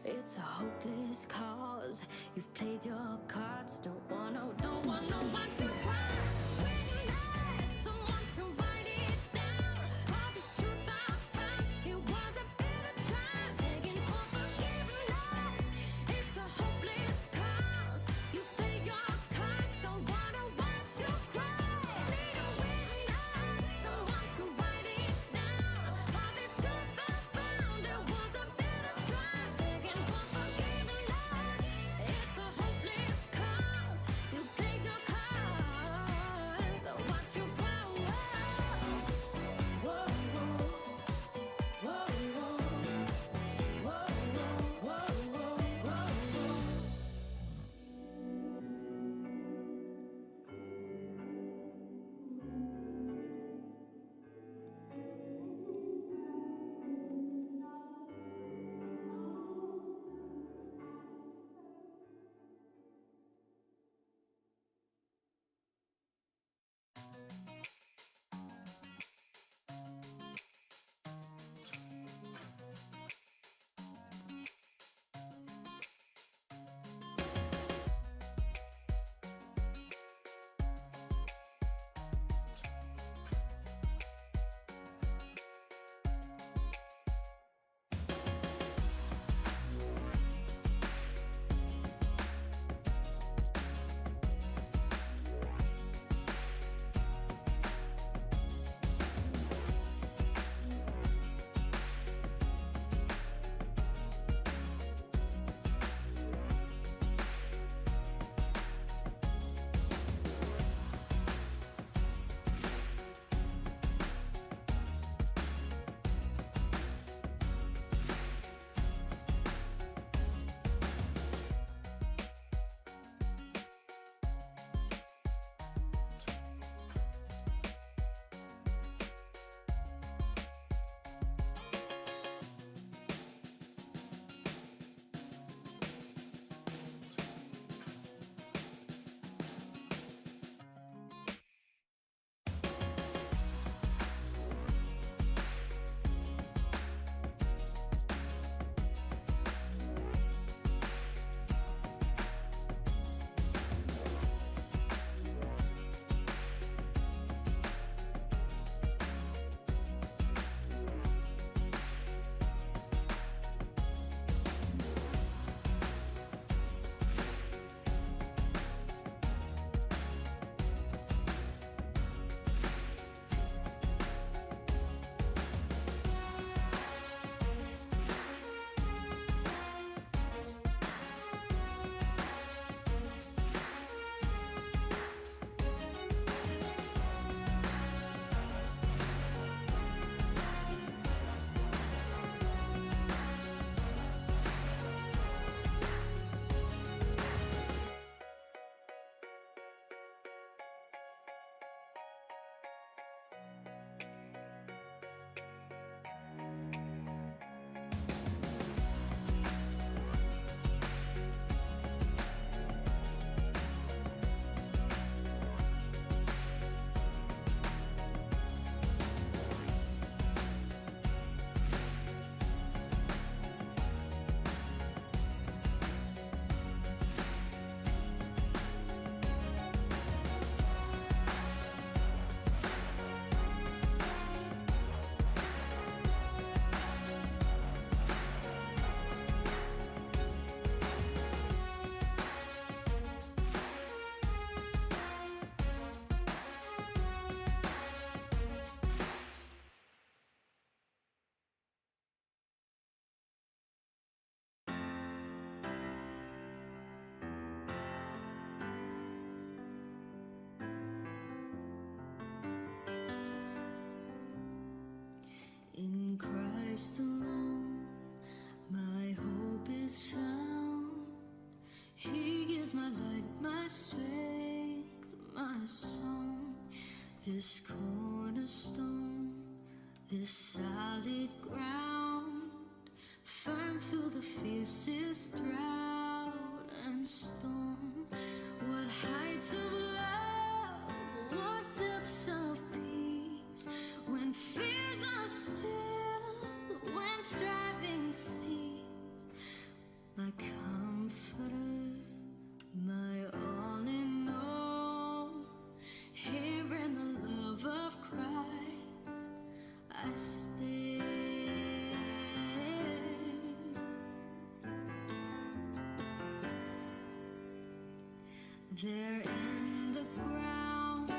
It's a hopeless cause. You played your cards. Christ alone, my hope is found. He is my light, my strength, my song. This cornerstone, this solid ground, firm through the fiercest drought and storm. What heights of love, what depths of peace, when fears are still, when striving cease. My comforter, my all in all, here in the love of Christ I stand. There in the ground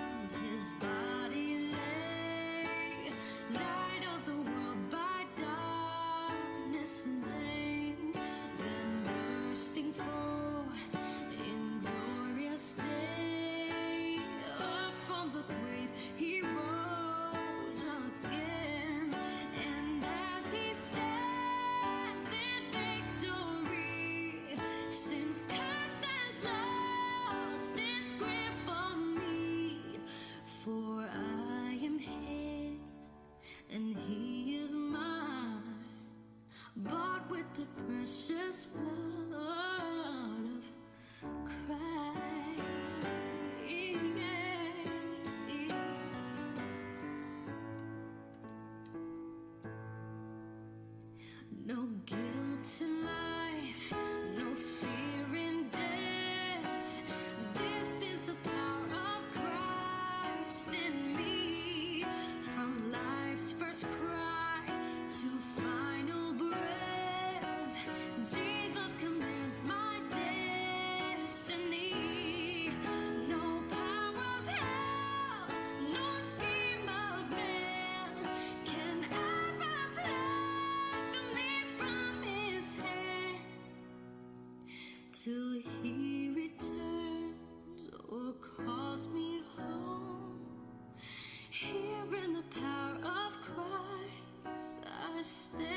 his body lay, light of the world by darkness slain, then bursting forth in glorious day, up from the grave he rose again. And as he stands in victory, sin's curse has lost its grip on me, for I am his and he is mine, bought with the precious blood of Christ. No guilt in life, no fear in death. This is the power of Christ in me. From life's first cry to final breath, Jesus commands my destiny. No power of hell, no scheme of man can ever pluck me from his hand, till he returns or calls me home. Here in the power of Christ I stand.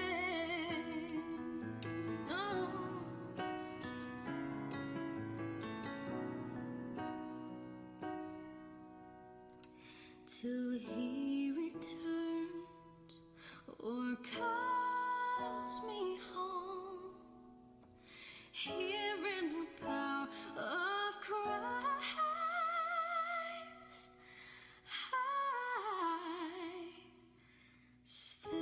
Oh. Till he returns or calls me home. Here in the power of Christ I stand.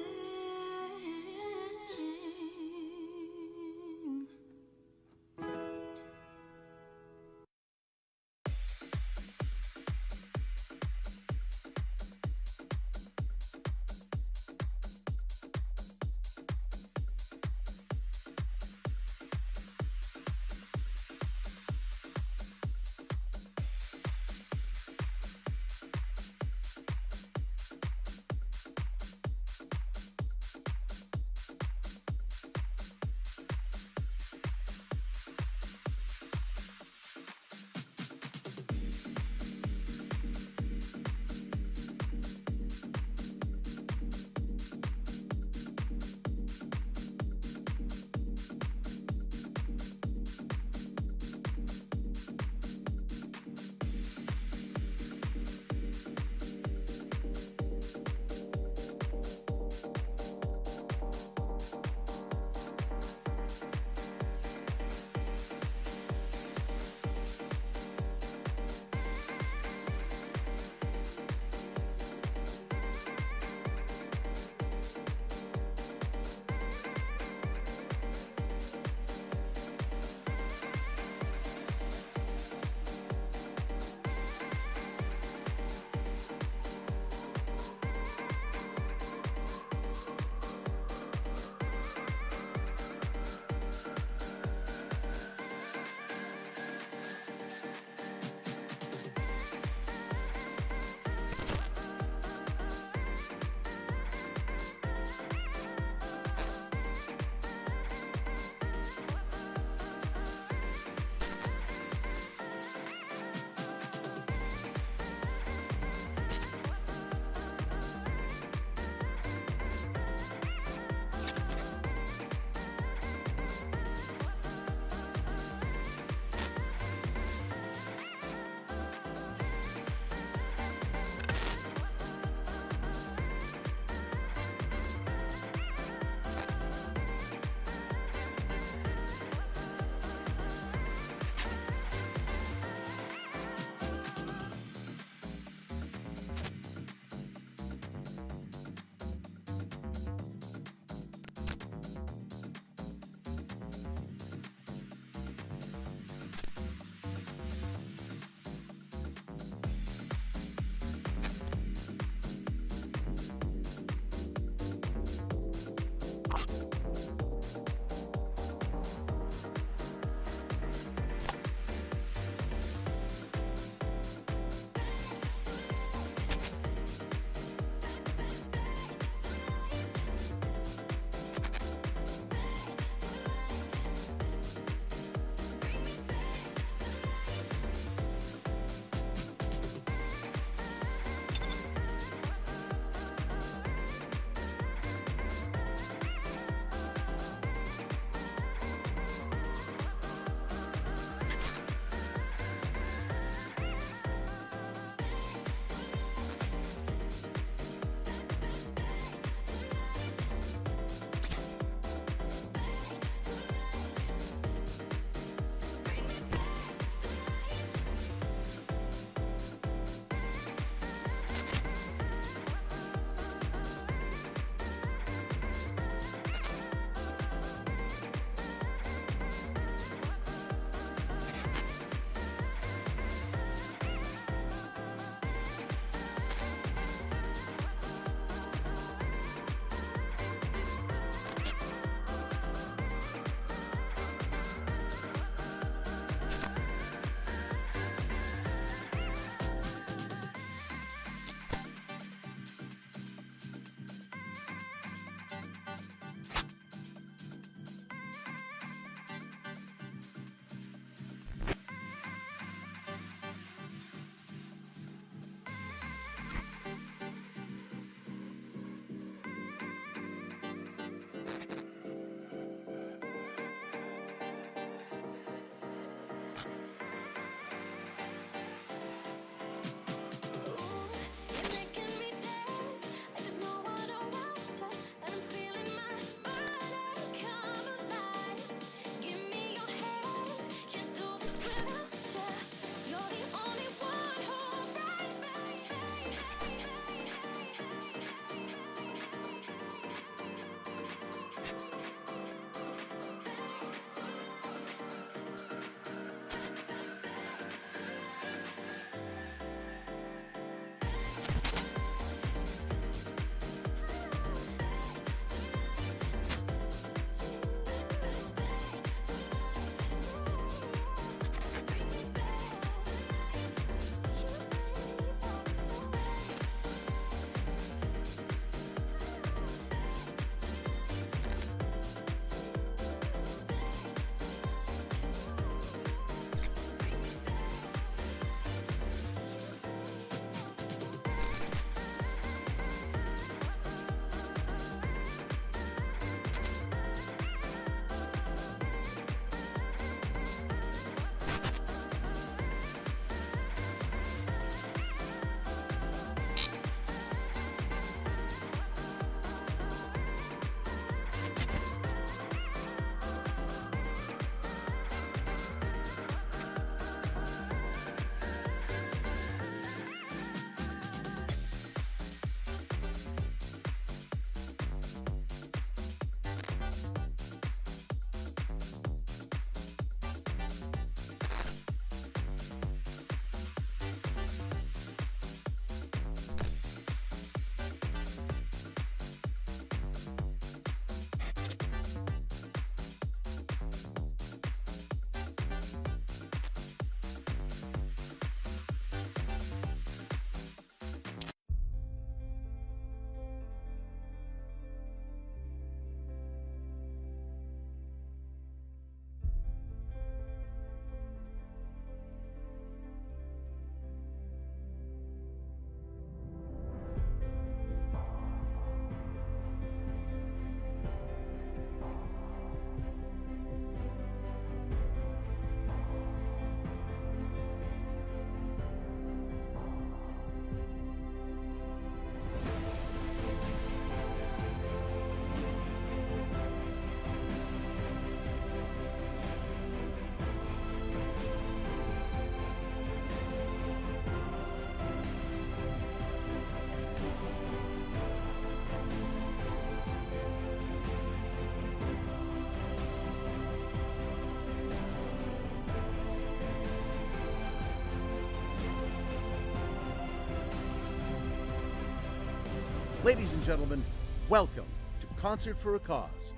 Ladies and gentlemen, welcome to Concert for a Cause,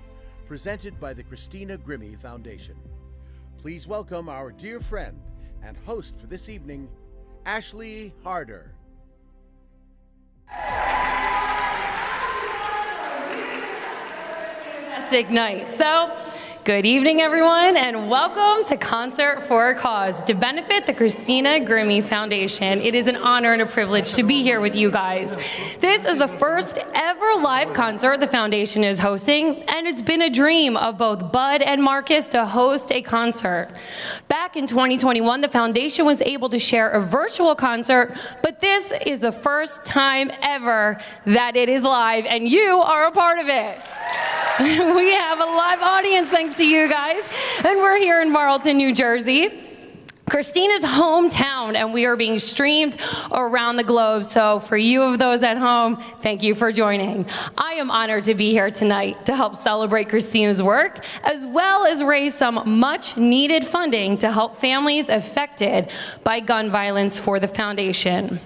presented by the Christina Grimmie Foundation. Please welcome our dear friend and host for this evening, Ashley Harder. Fantastic night. So, good evening, everyone, and welcome to Concert for a Cause to benefit the Christina Grimmie Foundation. It is an honor and a privilege to be here with you guys. This is the first ever live concert the foundation is hosting, and it's been a dream of both Bud and Marcus to host a concert. Back in 2021, the foundation was able to share a virtual concert, but this is the first time ever that it is live, and you are a part of it. We have a live audience thanks to you guys, and we're here in Marlton, New Jersey, Christina's hometown, and we are being streamed around the globe. So for you of those at home, thank you for joining. I am honored to be here tonight to help celebrate Christina's work, as well as raise some much needed funding to help families affected by gun violence for the foundation.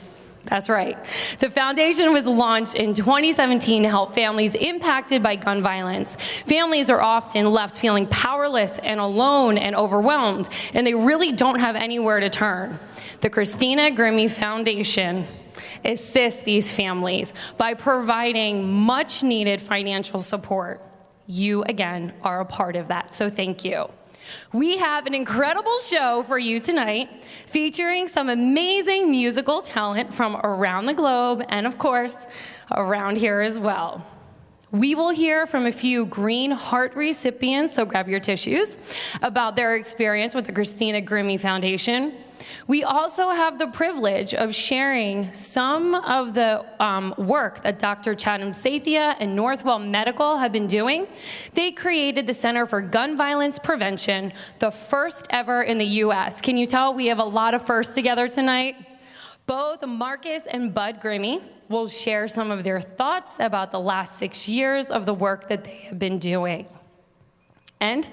That's right. The foundation was launched in 2017 to help families impacted by gun violence. Families are often left feeling powerless and alone and overwhelmed, and they really don't have anywhere to turn. The Christina Grimmie Foundation assists these families by providing much needed financial support. You, again, are a part of that, so thank you. We have an incredible show for you tonight, featuring some amazing musical talent from around the globe and, of course, around here as well. We will hear from a few Green Heart recipients, so grab your tissues, about their experience with the Christina Grimmie Foundation. We also have the privilege of sharing some of the work that Dr. Chatham Sathya and Northwell Medical have been doing. They created the Center for Gun Violence Prevention, the first ever in the U.S. Can you tell we have a lot of firsts together tonight? Both Marcus and Bud Grimmie will share some of their thoughts about the last 6 years of the work that they have been doing. And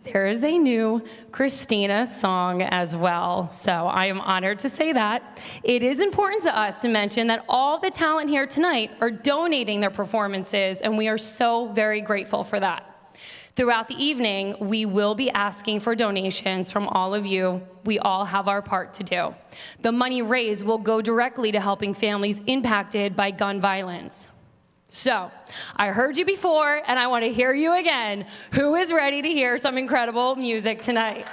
there is a new Christina song as well, so I am honored to say that. It is important to us to mention that all the talent here tonight are donating their performances, and we are so very grateful for that. Throughout the evening, we will be asking for donations from all of you. We all have our part to do. The money raised will go directly to helping families impacted by gun violence. So, I heard you before, and I want to hear you again. Who is ready to hear some incredible music tonight?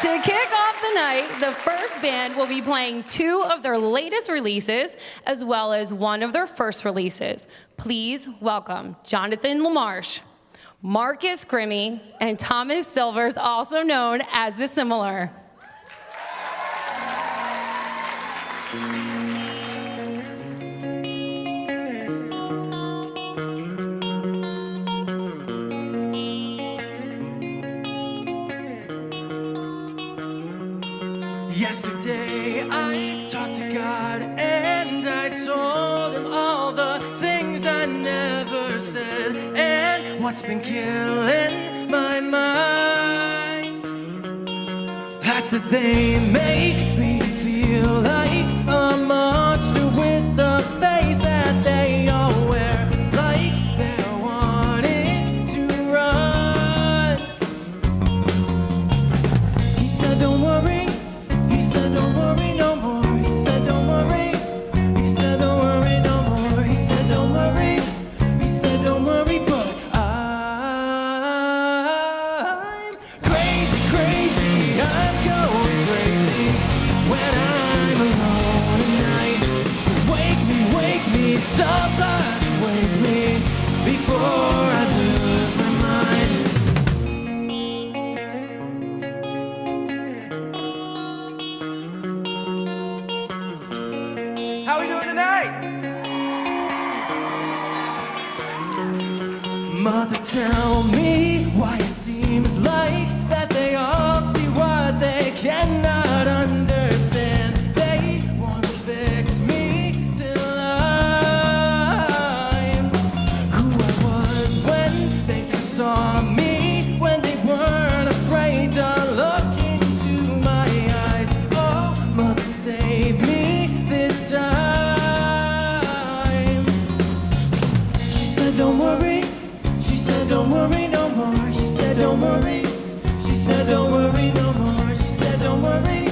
To kick off the night, the first band will be playing 2 of their latest releases, as well as 1 of their first releases. Please welcome Jonathan LaMarche, Marcus Grimmie, and Thomas Silvers, also known as The Similar. Yesterday I talked to God and I told him all the things I never said and what's been killing my mind. I said they make me feel like a monster with the face that they all wear, like they're wanting to run. He said don't worry. He said, don't worry no more. He said, don't worry. He said, don't worry no more. He said, don't worry. He said, don't worry, but I'm crazy, crazy. I'm going crazy when I'm alone at night. Wake me, somebody wake me before I lose my mind. How we doing tonight? Mother, tell me why it seems like that they all see what they cannot understand. They want to fix me till I'm who I was when they first saw me, when they weren't afraid to look into my eyes. Oh, Mother, save me this time. worry. She said, don't worry no more. She said, don't worry.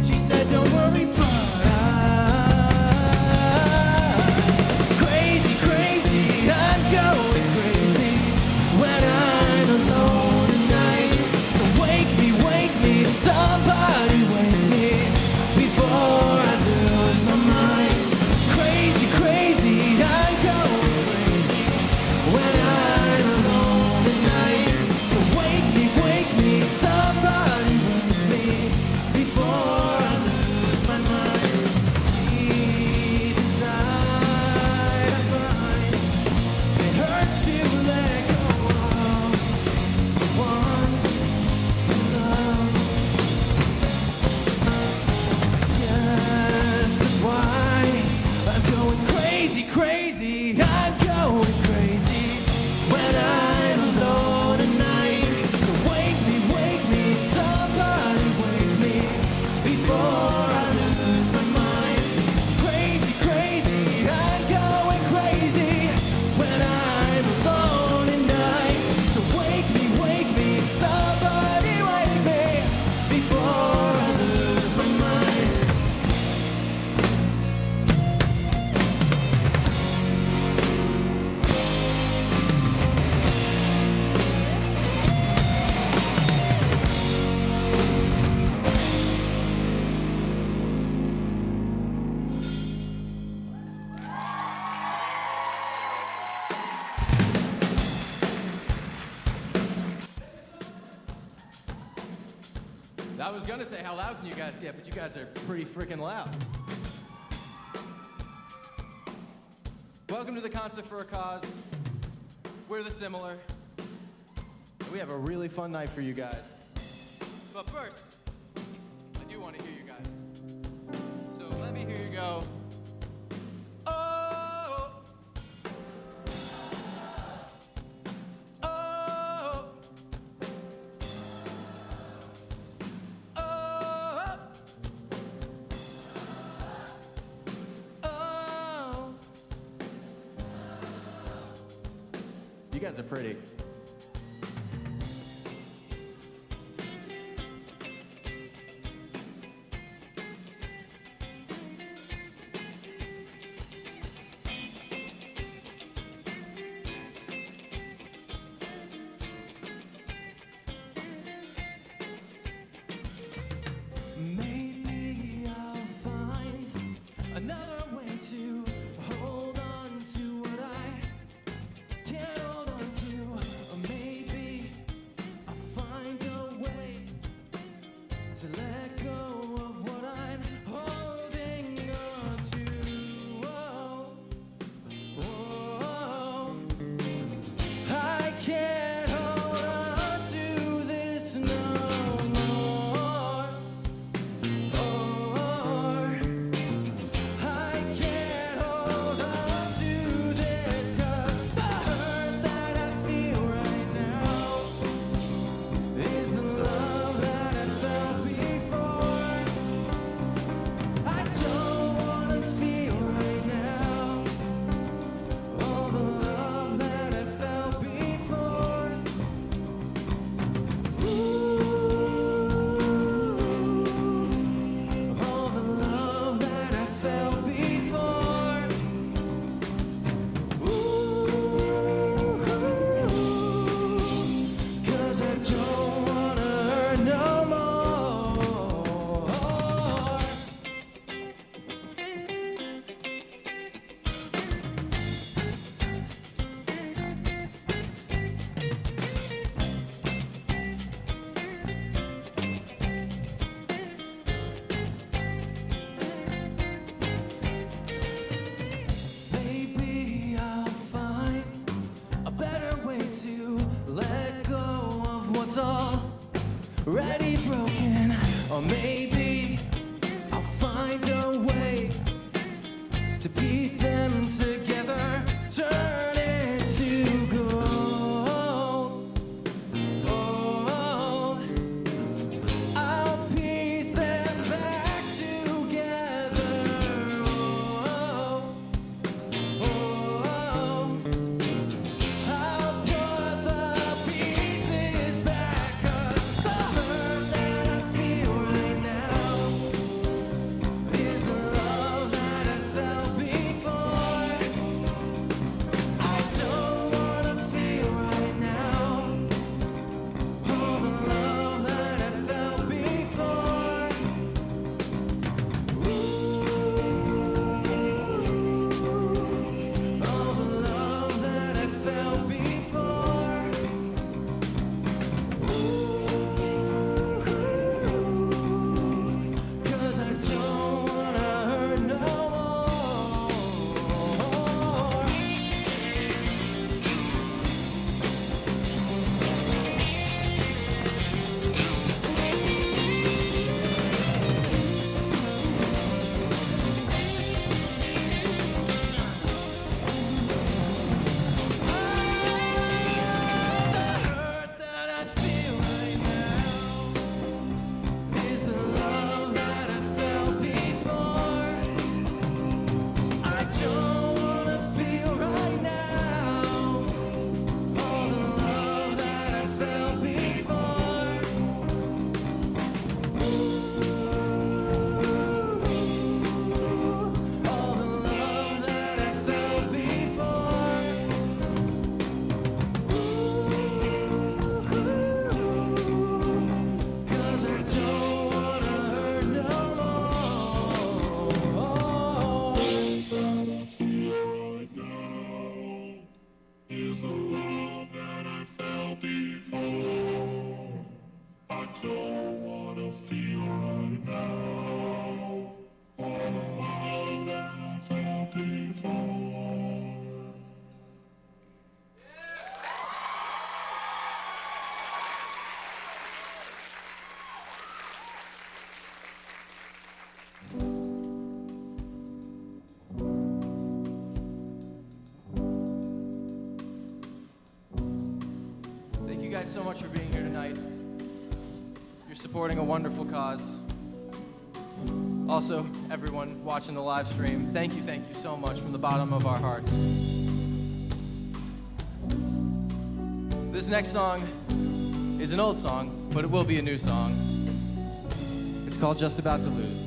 She said, don't worry, but crazy, crazy, I'm going crazy when I'm alone at night. Wake me, somebody wake me before I lose my mind. Crazy, crazy, I'm going crazy when I'm alone at night. Wake me, somebody wake me before I lose my mind. Deep inside I find it hurts to let go of the ones you love. Yes, that's why I'm going crazy, crazy. I'm going crazy when I'm alone at night. So wake me, somebody wake me before I lose my mind. Crazy, crazy, I'm going crazy when I'm alone at night. So wake me, somebody wake me before I lose my mind. I was gonna say, how loud can you guys get? But you guys are pretty freaking loud. Welcome to the Concert for a Cause. We're the Similar. And we have a really fun night for you guys. But first, I do want to hear you guys. So let me hear you go. Oh! Oh! Oh! You guys are pretty. Maybe I'll find another way to hold on to what I can't hold on to. Or maybe I'll find a way to let go of what I'm holding on to. Oh, I can't hold on to this no more. I can't hold on to this 'cause the hurt that I feel right now is the love that I felt before. I don't wanna feel right now all the love that I felt before. All the love that I felt before. Cause I don't wanna hurt no more. Maybe I'll find a better way to let go of what's already broken. Or maybe I'll find a way to piece them together, turn it to gold. Oh, I'll piece them back together. Oh, I'll put the pieces back guys so much for being here tonight. You're supporting a wonderful cause. Also, everyone watching the live stream, thank you so much from the bottom of our hearts. This next song is an old song, but it will be a new song. It's called Just About to Lose.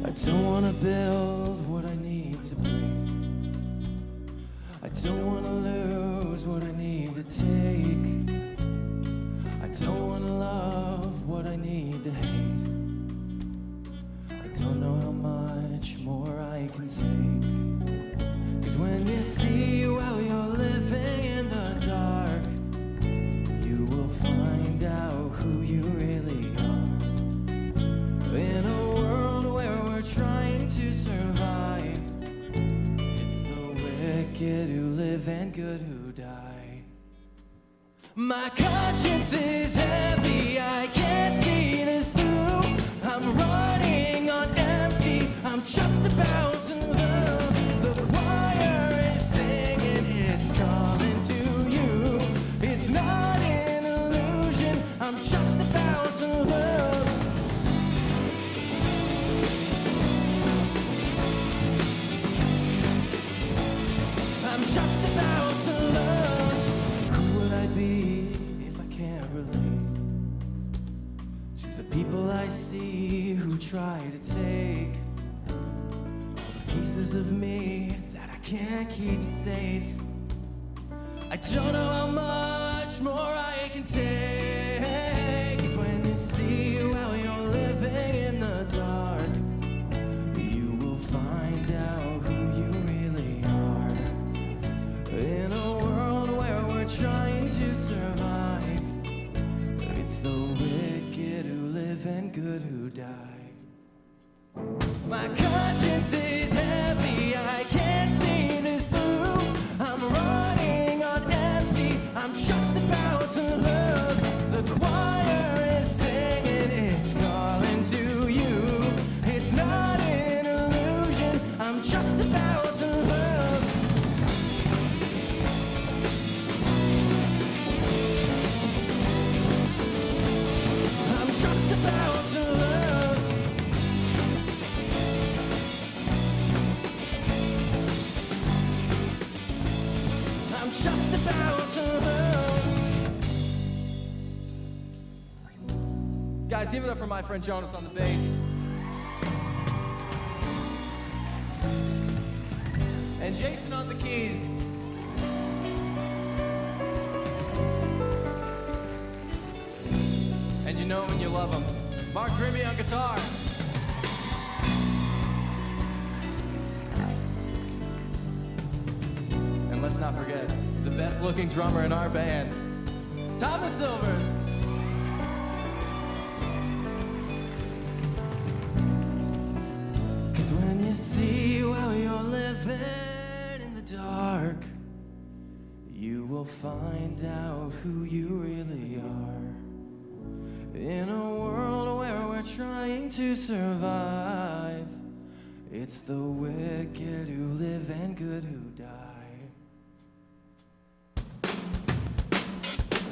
I don't wanna build what I need to break. I don't wanna lose what I need to take. I don't wanna love what I need to hate. I don't know how much more I can take. 'Cause when you see while you're living in the dark, you will find out who you really are. In a world where we're trying to survive, it's the wicked who live and good who die. My conscience is heavy, I can't see this through. I'm running on empty, I'm just about to lose. The choir is singing, it's coming to you. It's not an illusion, I'm just about to lose. I'm just about to lose. Who would I be if I can't relate to the people I see who try to take all the pieces of me that I can't keep safe? I don't know how much more I can take. 'Cause when you see while you're living in the dark, you will find out who you really are. In a world where we're trying to survive, it's the wicked who live and good who die. My conscience is heavy, I can't see this through. I'm running on empty, I'm just about to lose. The choir is singing, it's calling to you. It's not an illusion, I'm just about to lose. I'm just about to lose. I'm just about to lose. Guys, give it up for my friend Jonas on the bass. And Jason on the keys. And you know when you love him. Mark Grimmie on guitar. And let's not forget, the best looking drummer in our band, Thomas Silvers. 'Cause when you see while you're living in the dark, you will find out who you really are. In a world where we're trying to survive, it's the wicked who live and good who die.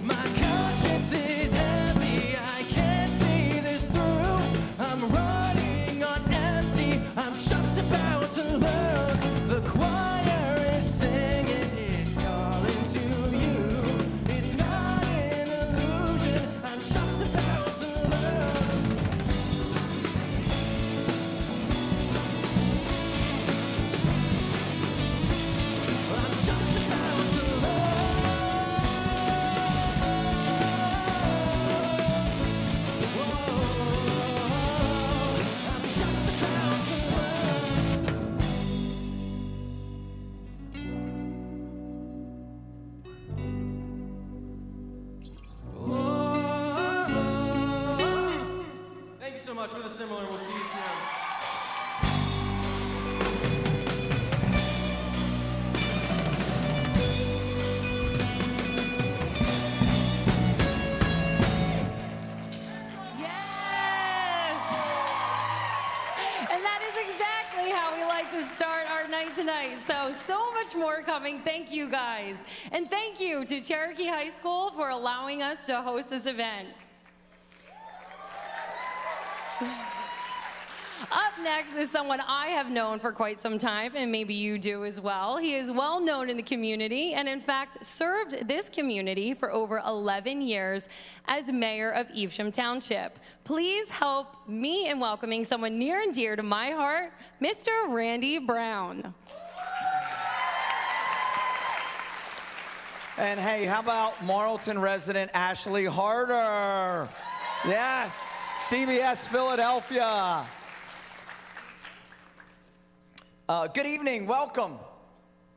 My conscience is heavy, I can't see this through. I'm running on empty, I'm just about to lose. The choir is singing, it's calling to you. It's not an illusion, I'm just about to lose. I'm just about to lose. I'm just about to lose. Thank you so much. We're the Similar. We'll see you soon. Yes! And that is exactly tonight. So much more coming. Thank you guys. And thank you to Cherokee High School for allowing us to host this event. Up next is someone I have known for quite some time, and maybe you do as well. He is well known in the community and in fact served this community for over 11 years as mayor of Evesham Township. Please help me in welcoming someone near and dear to my heart, Mr. Randy Brown. And hey, how about Marlton resident Ashley Harder? Yes, CBS Philadelphia. Good evening, welcome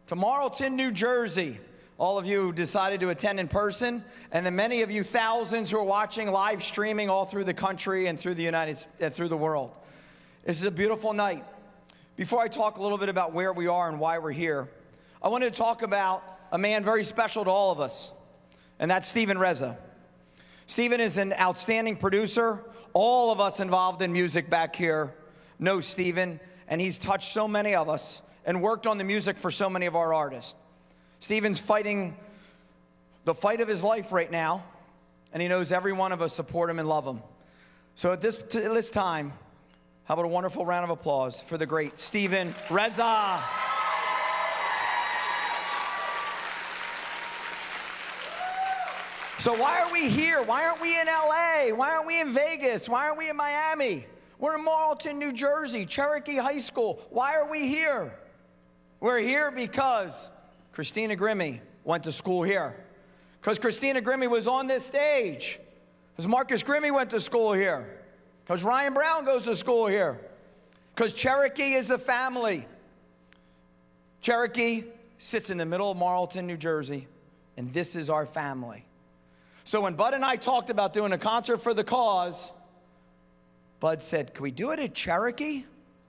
to Marlton, New Jersey. All of you who decided to attend in person, and the many of you thousands who are watching live streaming all through the country and through the world. This is a beautiful night. Before I talk a little bit about where we are and why we're here, I wanted to talk about a man very special to all of us, and that's Stephen Reza. Stephen is an outstanding producer. All of us involved in music back here know Stephen, and he's touched so many of us and worked on the music for so many of our artists. Stephen's fighting the fight of his life right now, and he knows every one of us support him and love him. So at this time, how about a wonderful round of applause for the great Stephen Reza. So why are we here? Why aren't we in LA? Why aren't we in Vegas? Why aren't we in Miami? We're in Marlton, New Jersey, Cherokee High School. Why are we here? We're here because Christina Grimmie went to school here. Because Christina Grimmie was on this stage. Because Marcus Grimmie went to school here. Because Ryan Brown goes to school here. Because Cherokee is a family. Cherokee sits in the middle of Marlton, New Jersey, and this is our family. So when Bud and I talked about doing a concert for the cause, Bud said, can we do it at Cherokee?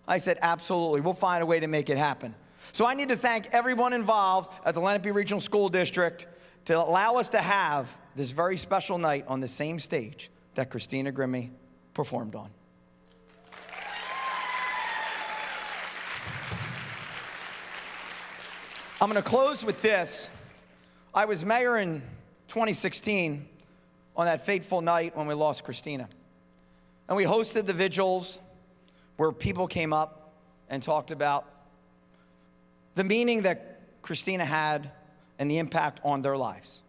I said, absolutely. We'll find a way to make it happen. So I need to thank everyone involved at the Lenape Regional School District to allow us to have this very special night on the same stage that Christina Grimmie performed on. I'm going to close with this. I was mayor in 2016 on that fateful night when we lost Christina. And we hosted the vigils where people came up and talked about the meaning that Christina had and the impact on their lives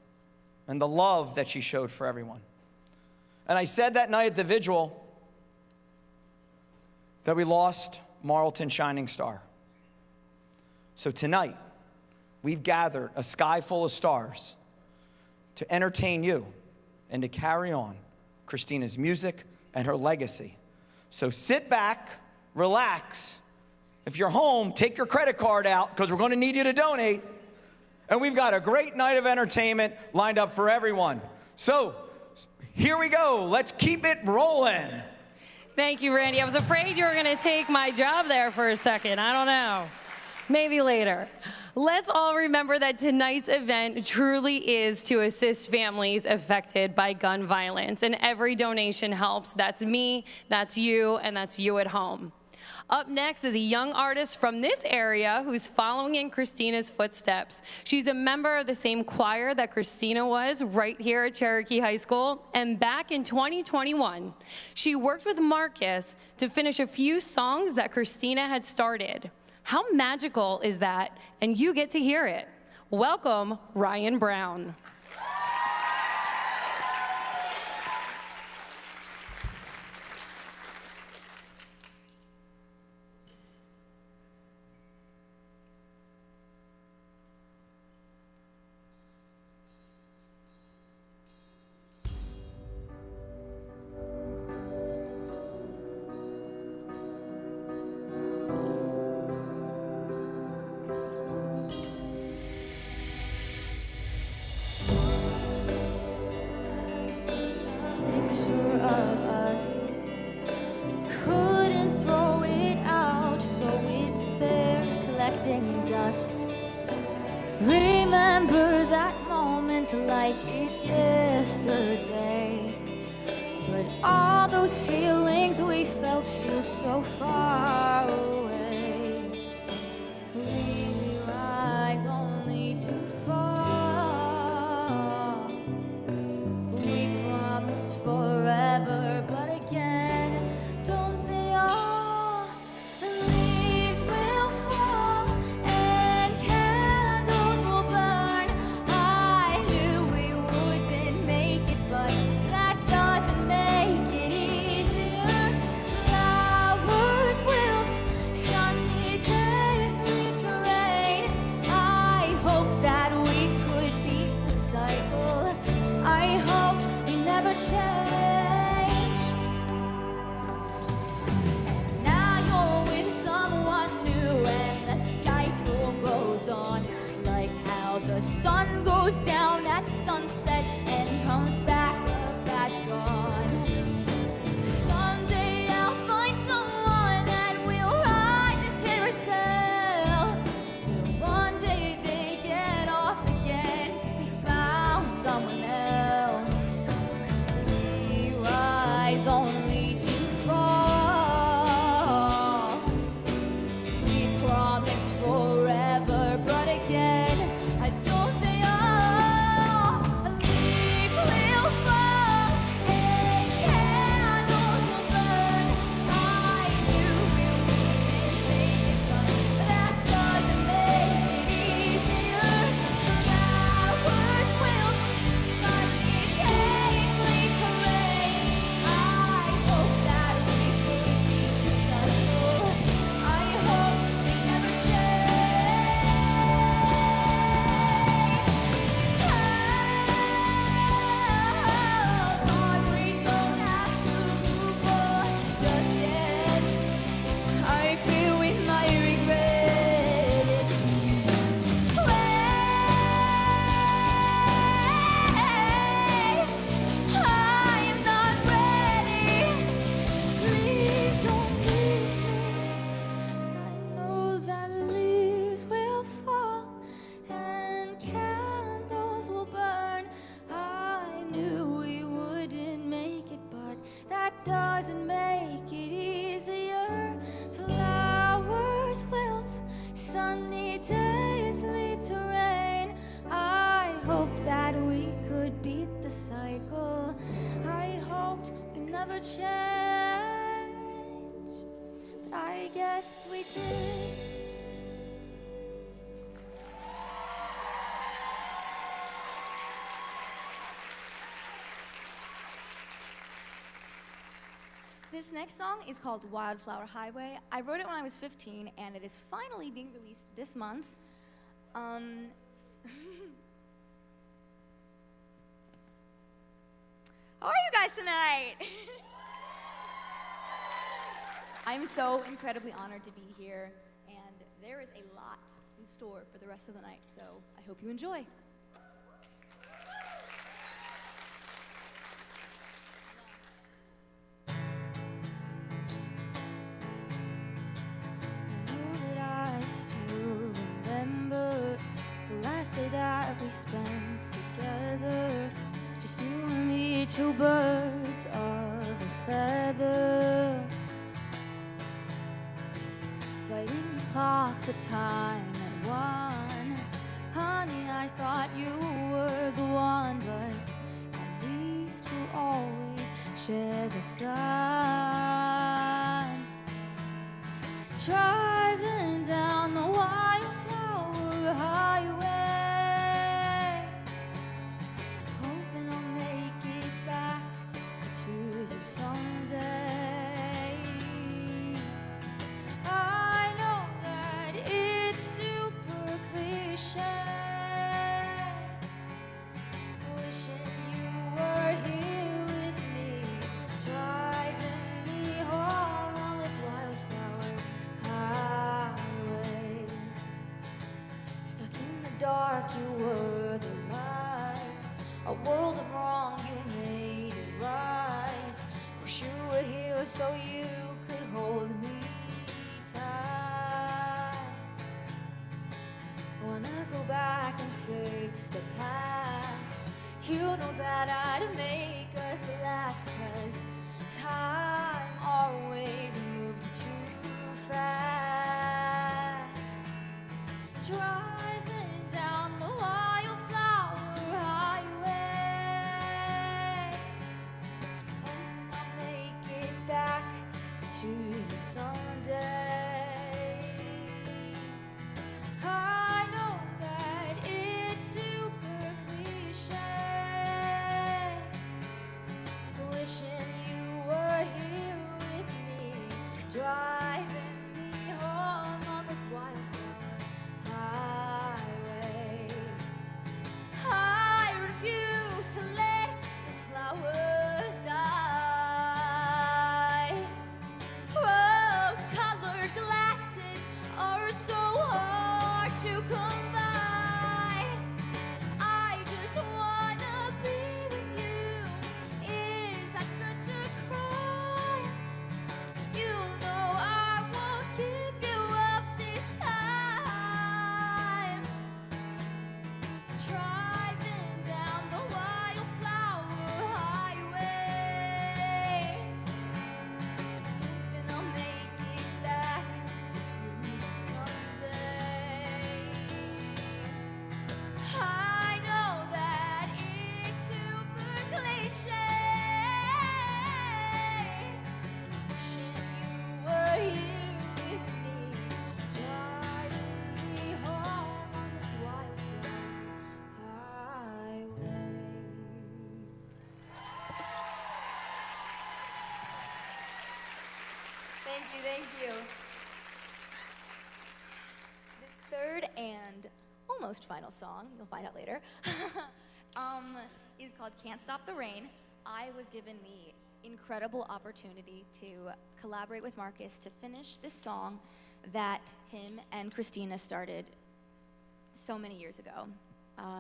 and the love that she showed for everyone. And I said that night at the vigil that we lost Marlton's shining star. So tonight, we've gathered a sky full of stars to entertain you and to carry on Christina's music and her legacy. So sit back, relax. If you're home, take your credit card out because we're going to need you to donate. And we've got a great night of entertainment lined up for everyone. So here we go. Let's keep it rolling. Thank you, Randy. I was afraid you were going to take my job there for a second. I don't know. Maybe later. Let's all remember that tonight's event truly is to assist families affected by gun violence, and every donation helps. That's me, that's you, and that's you at home. Up next is a young artist from this area who's following in Christina's footsteps. She's a member of the same choir that Christina was right here at Cherokee High School, and back in 2021, she worked with Marcus to finish a few songs that Christina had started. How magical is that? And you get to hear it. Welcome, Ryan Brown. Dust. Remember that moment like it's yesterday. But all those feelings we felt feel so far away. change. Now you're with someone new and the cycle goes on, like how the sun goes down at sunset and comes back up at dawn. Someday I'll find someone and we'll ride this carousel till one day they get off again 'cause they found someone else. We rise only to fall. We promised forever, but again, I don't think all leaves will fall and candles will burn. I knew we wouldn't make it, but that doesn't make it easier. Flowers wilt, sunny days lead to rain. I hope that we could beat the cycle. I hope we never change. Lord, we don't have to move on just yet. I feel we might regret it. Just wait. I'm not ready. Please don't leave me. I know that leaves will fall and candles will burn. I knew we wouldn't make it, but that doesn't make it easier. Flowers wilt, sunny days lead to rain. I hope that we could beat the cycle. I hoped we'd never change, but I guess we did. This next song is called Wildflower Highway. I wrote it when I was 15, and it is finally being released this month. How are you guys tonight? I'm so incredibly honored to be here, and there is a lot in store for the rest of the night, so I hope you enjoy. I know that I still remember the last day that we spent together, just you and me, two birds of a feather, fighting the clock, the time at 1. Honey, I thought you were the one, but at least we'll always share the sun. Driving down the wildflower highway, hoping I'll make it back to you someday. I know that it's super cliche, wishing you were here with me, driving me home on this wildflower highway. Stuck in the dark, you were the light. A world of wrong, you made it right. Wish you were here so you could hold me tight. Wanna go back and fix the past. You know that I'd make us last, 'cause time always moved too fast. Driving down the wildflower highway, hoping I'll make it back to you someday. I know that it's super cliche, Thank you, thank you. This third and almost final song, you'll find out later, is called Can't Stop the Rain. I was given the incredible opportunity to collaborate with Marcus to finish this song that him and Christina started so many years ago.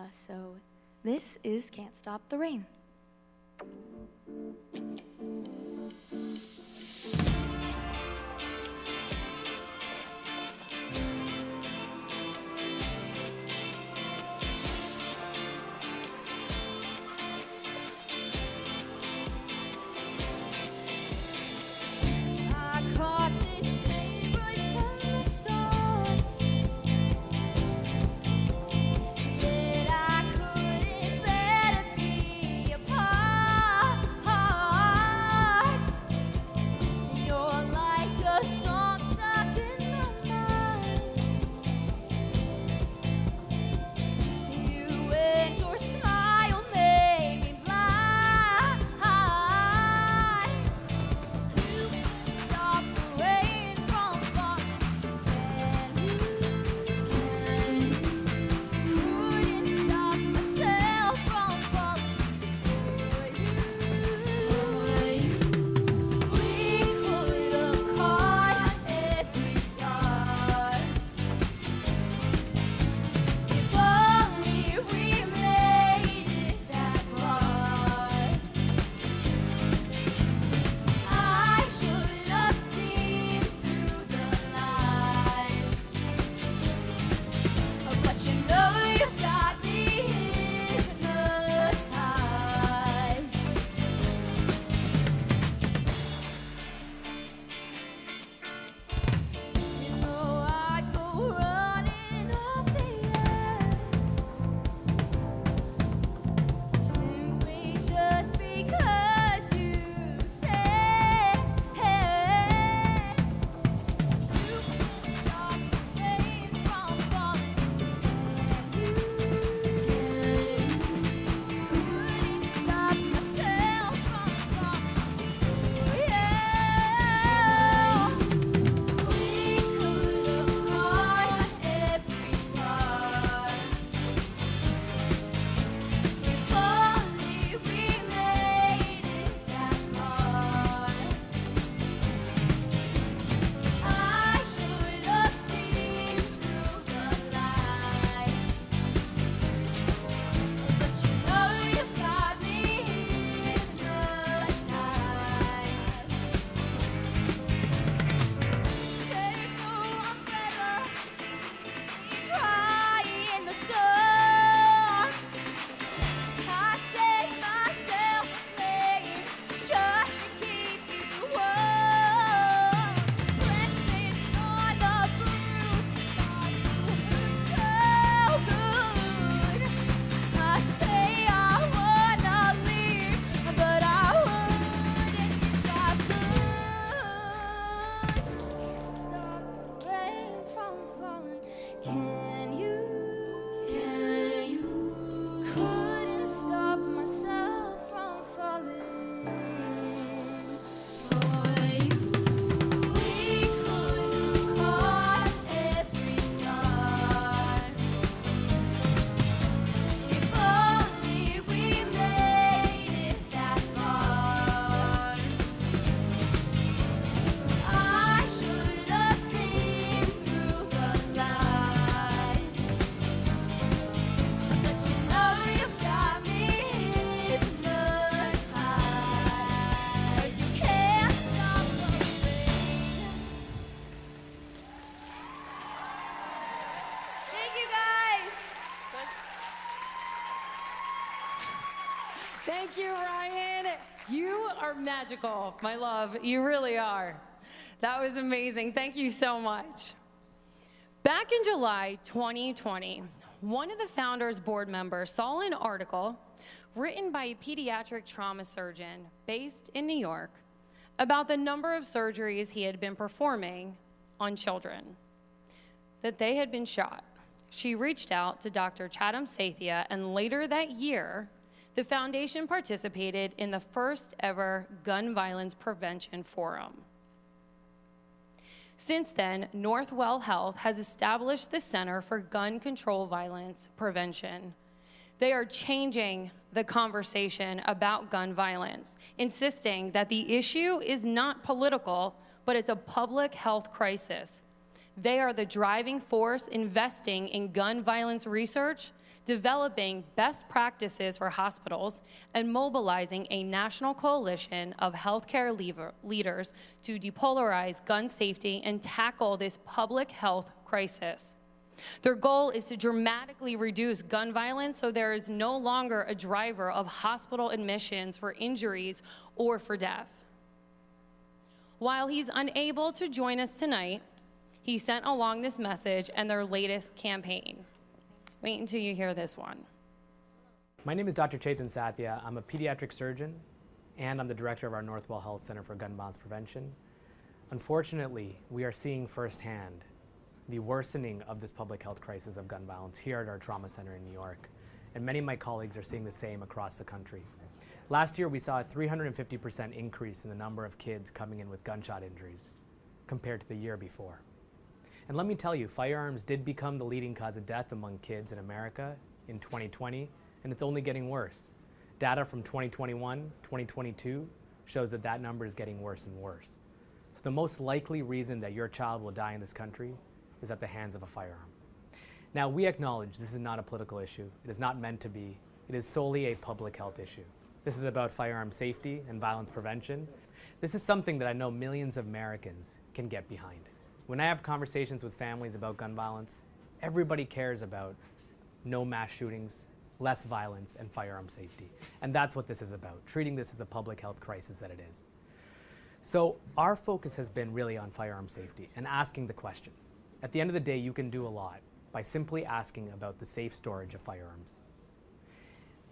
So this is Can't Stop the Rain. I caught this pain right from the start. Yet I couldn't let it be apart. You're like a song stuck in my mind. You and your smile made me blind. You can stop the rain from falling. Can you? Couldn't stop myself from falling for you. We could have caught every star. If only we made it that far. I should have seen through the lies, but you know you've got me hypnotized. You know I'd go running off the edge, simply just because you said you can stop the rain from falling. Couldn't stop myself from falling. Yeah. We could have caught every star. If only we made it that far. I should have seen through the lies, but you know you've got me hypnotized. There's no umbrella to keep me dry in the storm. I set myself aflame just to keep you warm. Resting on the bruise, thought you hurt so good. I say I wanna leave, but I wouldn't if I could. Can't stop the rain from falling. Can you? Couldn't stop myself from falling for you. We could have caught every star. If only we made it that far. I should have seen through the lies, but you know you've got me hypnotized. You can't stop the rain. Thank you guys. Thank you, Ryan. You are magical, my love. You really are. That was amazing. Thank you so much. Back in July 2020, one of the Founders board members saw an article written by a pediatric trauma surgeon based in New York about the number of surgeries he had been performing on children, that they had been shot. She reached out to Dr. Chatham Sathya, and later that year, the foundation participated in the first ever gun violence prevention forum. Since then, Northwell Health has established the Center for Gun Control Violence Prevention. They are changing the conversation about gun violence, insisting that the issue is not political, but it's a public health crisis. They are the driving force investing in gun violence research, developing best practices for hospitals, and mobilizing a national coalition of healthcare leaders to depolarize gun safety and tackle this public health crisis. Their goal is to dramatically reduce gun violence so there is no longer a driver of hospital admissions for injuries or for death. While he's unable to join us tonight, he sent along this message and their latest campaign. Wait until you hear this one. My name is Dr. Chetan Sathya. I'm a pediatric surgeon, and I'm the director of our Northwell Health Center for Gun Violence Prevention. Unfortunately, we are seeing firsthand the worsening of this public health crisis of gun violence here at our trauma center in New York, and many of my colleagues are seeing the same across the country. Last year, we saw a 350% increase in the number of kids coming in with gunshot injuries compared to the year before. And let me tell you, firearms did become the leading cause of death among kids in America in 2020, and it's only getting worse. Data from 2021, 2022 shows that that number is getting worse and worse. So the most likely reason that your child will die in this country is at the hands of a firearm. Now, we acknowledge this is not a political issue. It is not meant to be. It is solely a public health issue. This is about firearm safety and violence prevention. This is something that I know millions of Americans can get behind. When I have conversations with families about gun violence, everybody cares about no mass shootings, less violence, and firearm safety. And that's what this is about, treating this as the public health crisis that it is. So our focus has been really on firearm safety and asking the question. At the end of the day, you can do a lot by simply asking about the safe storage of firearms.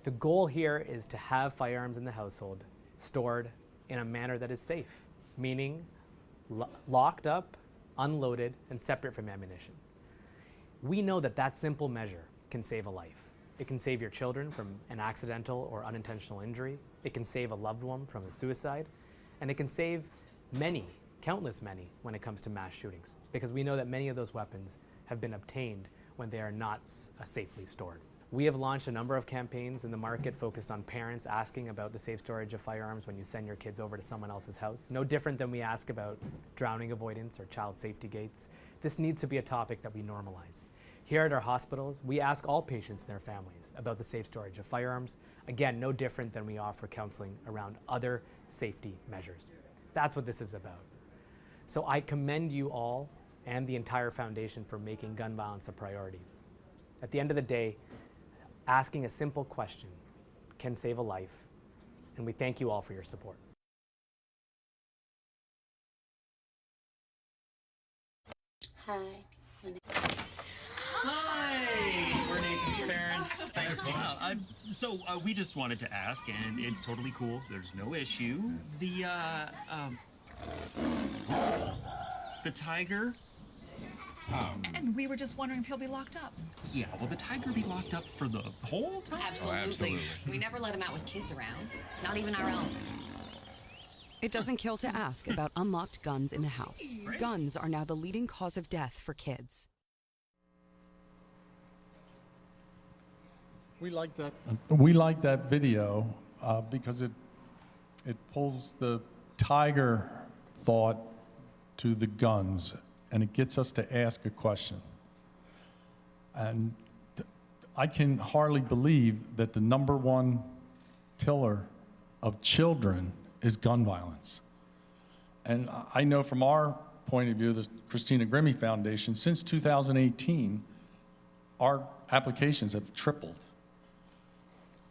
The goal here is to have firearms in the household stored in a manner that is safe, meaning locked up, unloaded, and separate from ammunition. We know that that simple measure can save a life. It can save your children from an accidental or unintentional injury. It can save a loved one from a suicide. And it can save many, countless many, when it comes to mass shootings, because we know that many of those weapons have been obtained when they are not safely stored. We have launched a number of campaigns in the market focused on parents asking about the safe storage of firearms when you send your kids over to someone else's house. No different than we ask about drowning avoidance or child safety gates. This needs to be a topic that we normalize. Here at our hospitals, we ask all patients and their families about the safe storage of firearms. Again, no different than we offer counseling around other safety measures. That's what this is about. So I commend you all and the entire foundation for making gun violence a priority. At the end of the day, asking a simple question can save a life, and we thank you all for your support. Hi. Hi, we're Nathan's parents. Thanks for we just wanted to ask, and it's totally cool. There's no issue. The tiger. And we were just wondering if he'll be locked up. Yeah, will the tiger be locked up for the whole time? Absolutely. We never let him out with kids around, not even our own. It doesn't kill to ask about unlocked guns in the house. Guns are now the leading cause of death for kids. We like that video because it pulls the tiger thought to the guns, and it gets us to ask a question. And I can hardly believe that the number one killer of children is gun violence. And I know from our point of view, the Christina Grimmie Foundation, since 2018, our applications have tripled.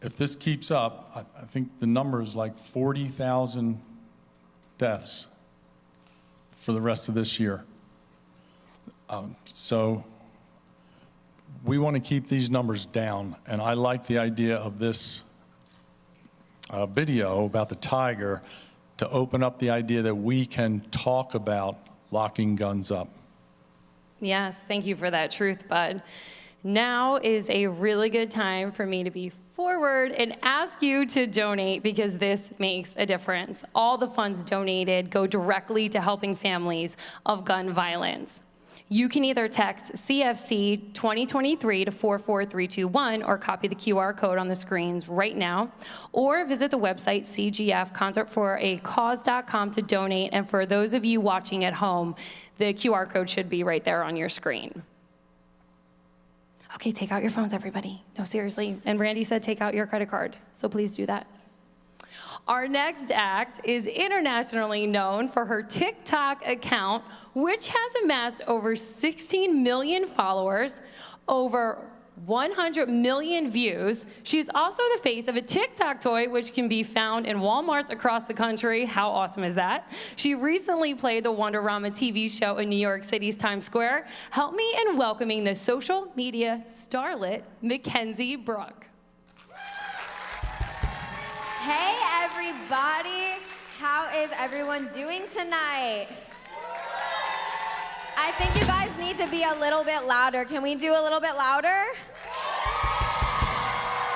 If this keeps up, I think the number is like 40,000 deaths for the rest of this year. So we want to keep these numbers down, and I like the idea of this video about the tiger to open up the idea that we can talk about locking guns up. Yes, thank you for that truth, Bud. Now is a really good time for me to be forward and ask you to donate because this makes a difference. All the funds donated go directly to helping families of gun violence. You can either text CFC 2023 to 44321 or copy the QR code on the screens right now, or visit the website cgfconcertforacause.com to donate. And for those of you watching at home, the QR code should be right there on your screen. Okay, take out your phones, everybody. No, seriously. And Brandy said take out your credit card, so please do that. Our next act is internationally known for her TikTok account, which has amassed over 16 million followers, over 100 million views. She's also the face of a TikTok toy, which can be found in Walmarts across the country. How awesome is that? She recently played the Wonderama TV show in New York City's Times Square. Help me in welcoming the social media starlet, Mackenzie Brooke. Hey everybody, how is everyone doing tonight? I think you guys need to be a little bit louder. Can we do a little bit louder?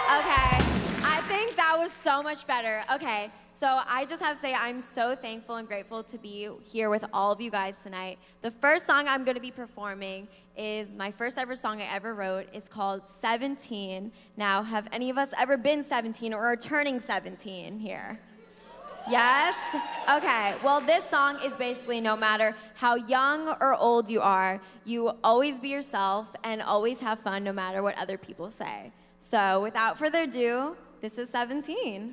Okay, I think that was so much better. Okay, so I just have to say I'm so thankful and grateful to be here with all of you guys tonight. The first song I'm gonna be performing is my first ever song I ever wrote. It's called 17. Now, have any of us ever been 17 or are turning 17 here? Yes? Okay, well this song is basically no matter how young or old you are, you always be yourself and always have fun no matter what other people say. So without further ado, this is 17.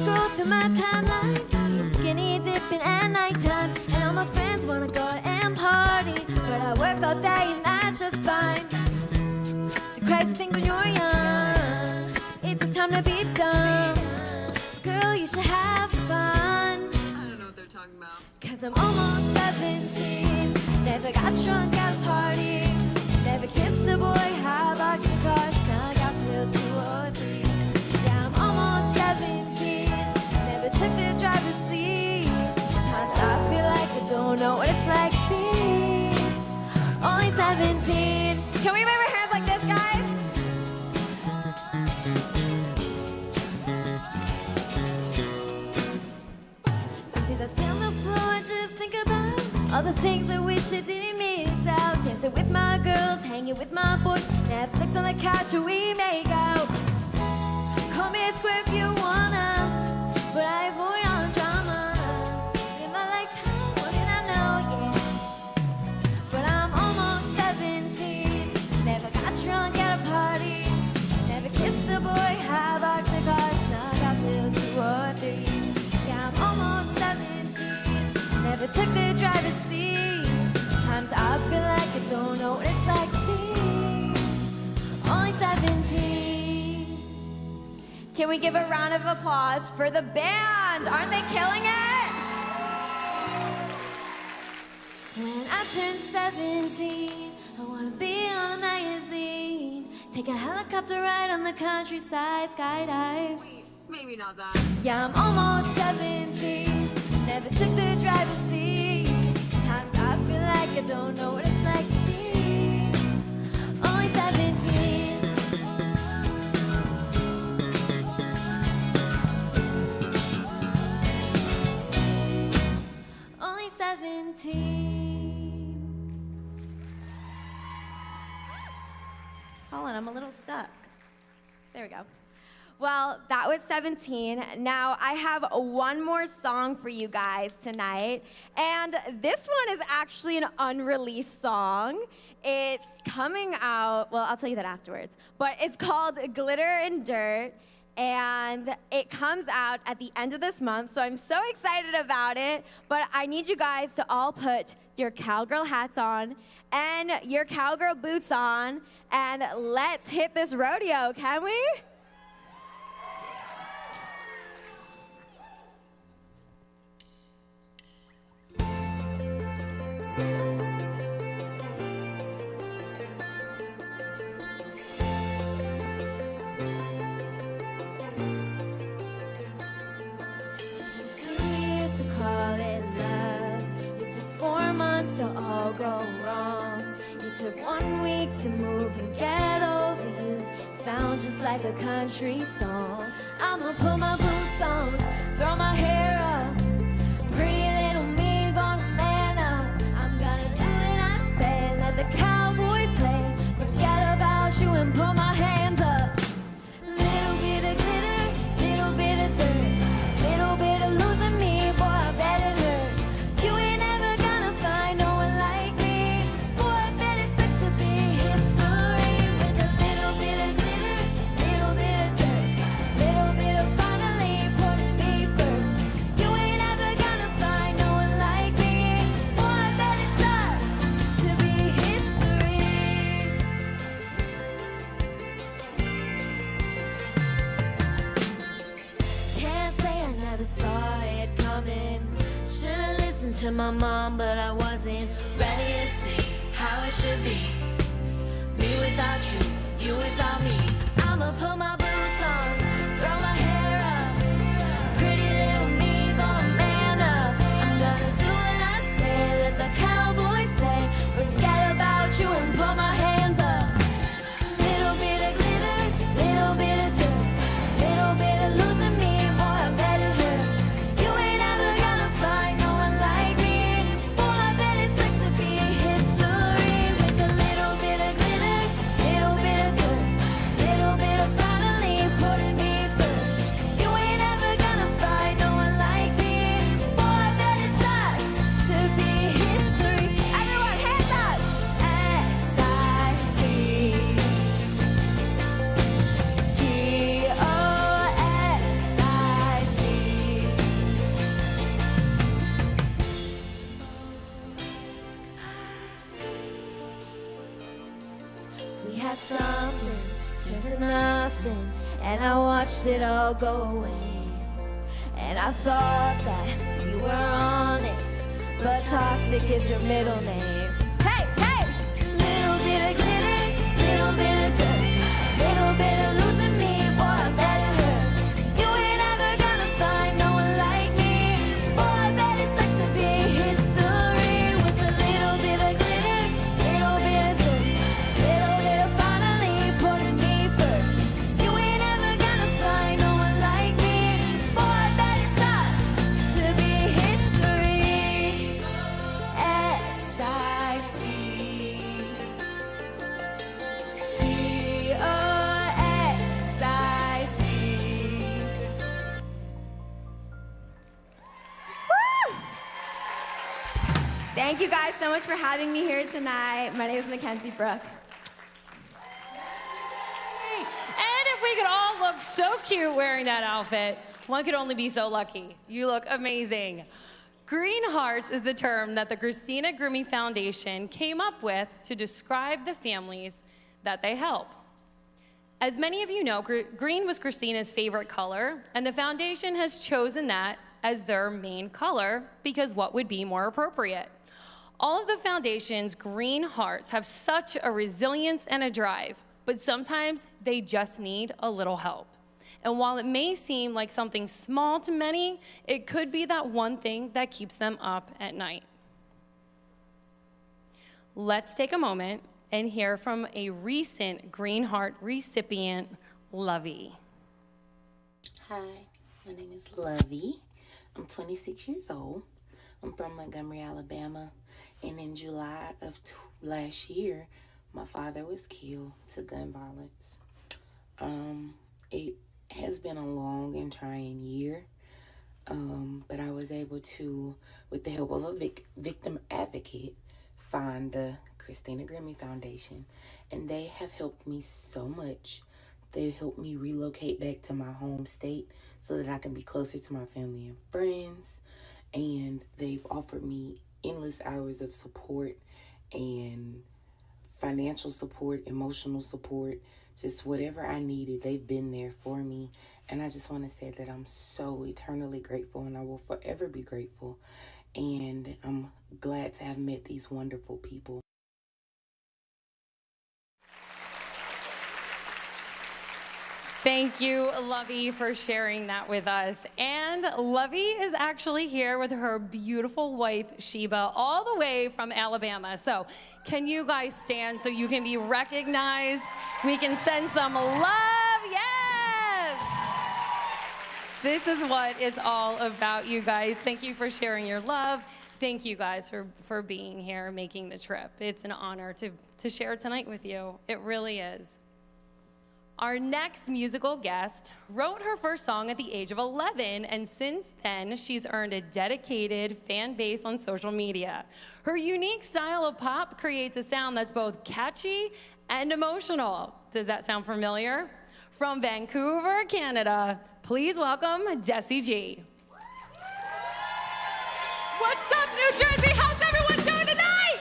Scroll through my timeline, skinny dipping at nighttime, and all my friends wanna go out and party, but I work all day and that's just fine. Do crazy things when you're young, it's a time to be dumb. Girl, you should have fun. I don't know what they're talking about. 'Cause I'm almost 17, never got drunk at a party, never kissed a boy, high box the car, snuck out till 2 or 3. Yeah, I'm almost 17, never took the driver's seat, 'cause I feel like I don't know what it's like to be only 17. Can we wave our hands like this, guys? Some days I sit on the floor and just think about all the things I wish I didn't miss out. Dancing with my girls, hanging with my boys, Netflix on the couch where we make out. Call me a square if you wanna, but I avoid all the drama. In my life, what did I know? Yeah. But I'm almost 17, never got drunk at a party, never kissed a boy, high box the car, snuck out till 2 or 3. Yeah, I'm almost 17, never took the driver's seat. Times I feel like I don't know what it's like to be only 17. Can we give a round of applause for the band? Aren't they killing it? When I turn 17, I wanna be on a magazine, take a helicopter ride on the countryside, skydive. Wait, maybe not that. Yeah, I'm almost 17, never took the driver's seat. Times I feel like I don't know what it's like to be only 17. Only 17. Hold on, I'm a little stuck. There we go. Well, that was 17. Now I have one more song for you guys tonight. And this one is actually an unreleased song. It's coming out, well, I'll tell you that afterwards. But it's called Glitter and Dirt. And it comes out at the end of this month, so I'm so excited about it. But I need you guys to all put your cowgirl hats on and your cowgirl boots on, and let's hit this rodeo, can we? go wrong. It took 1 week to move and get over you. Sound just like a country song. I'ma put my boots on, throw my hair up. Pretty little me gonna man up. I'm gonna do what I say, let the cowboys play. Forget about you and put my hands up. Little bit of glitter, little bit of dirt, little bit of losing me, boy, I bet it hurt. You ain't ever gonna find no one like me, boy, I bet it sucks to be history. With a little bit of glitter, little bit of dirt, little bit of finally putting me first. You ain't ever gonna find no one like me, boy, I bet it sucks to be history. Can't say I never saw it coming. Should've listened to my mom, but I wasn't ready to see how it should be. Me without you, you without me. I'ma put my boots on, throw my hair up. Pretty little me gonna man up. I'm gonna do what I say, let the cowboys play. Forget about you and put my hands up. Little bit of glitter, little bit of dirt, little bit of losing me, boy, I bet it hurt. You ain't ever gonna find no one like me, boy, I bet it sucks to be history. With a little bit of glitter, little bit of dirt, little bit of finally putting me first. You ain't ever gonna find no one like me, boy, I bet it sucks to be history. Everyone, hands up! S-I-C we had something, turned to nothing, and I watched it all go away. And I thought that we were honest, but toxic is your middle name. Hey, hey! Little bit of glitter, little bit of dirt, little bit of losing me, boy, I bet it hurt. You ain't ever gonna find no one like me, boy, I bet it sucks to be history. With a little bit of glitter, little bit of dirt, little bit of finally putting me first. You ain't ever gonna find no one like me, boy, I bet it sucks to be history. S-I-C T-O-X-I-C. Thank you guys so much for having me here tonight. My name is Mackenzie Brooke. And if we could all look so cute wearing that outfit, one could only be so lucky. You look amazing. Green hearts is the term that the Christina Grimmie Foundation came up with to describe the families that they help. As many of you know, green was Christina's favorite color, and the foundation has chosen that as their main color because what would be more appropriate? All of the foundation's green hearts have such a resilience and a drive, but sometimes they just need a little help. And while it may seem like something small to many, it could be that one thing that keeps them up at night. Let's take a moment and hear from a recent Green Heart recipient, Lovey. Hi, my name is Lovey. I'm 26 years old. I'm from Montgomery, Alabama. And in July of last year, my father was killed to gun violence. It has been a long and trying year, but I was able to, with the help of a victim advocate, find the Christina Grimmie Foundation, and they have helped me so much. They helped me relocate back to my home state so that I can be closer to my family and friends, and they've offered me endless hours of support and financial support, emotional support, just whatever I needed. They've been there for me, and I just want to say that I'm so eternally grateful, and I will forever be grateful, and I'm glad to have met these wonderful people. Thank you, Lovey, for sharing that with us. And Lovey is actually here with her beautiful wife, Sheba, all the way from Alabama. So can you guys stand so you can be recognized? We can send some love. Yes! This is what it's all about, you guys. Thank you for sharing your love. Thank you guys for being here, making the trip. It's an honor to share tonight with you. It really is. Our next musical guest wrote her first song at the age of 11, and since then, she's earned a dedicated fan base on social media. Her unique style of pop creates a sound that's both catchy and emotional. Does that sound familiar? From Vancouver, Canada, please welcome Desi G. What's up, New Jersey? How's everyone doing tonight?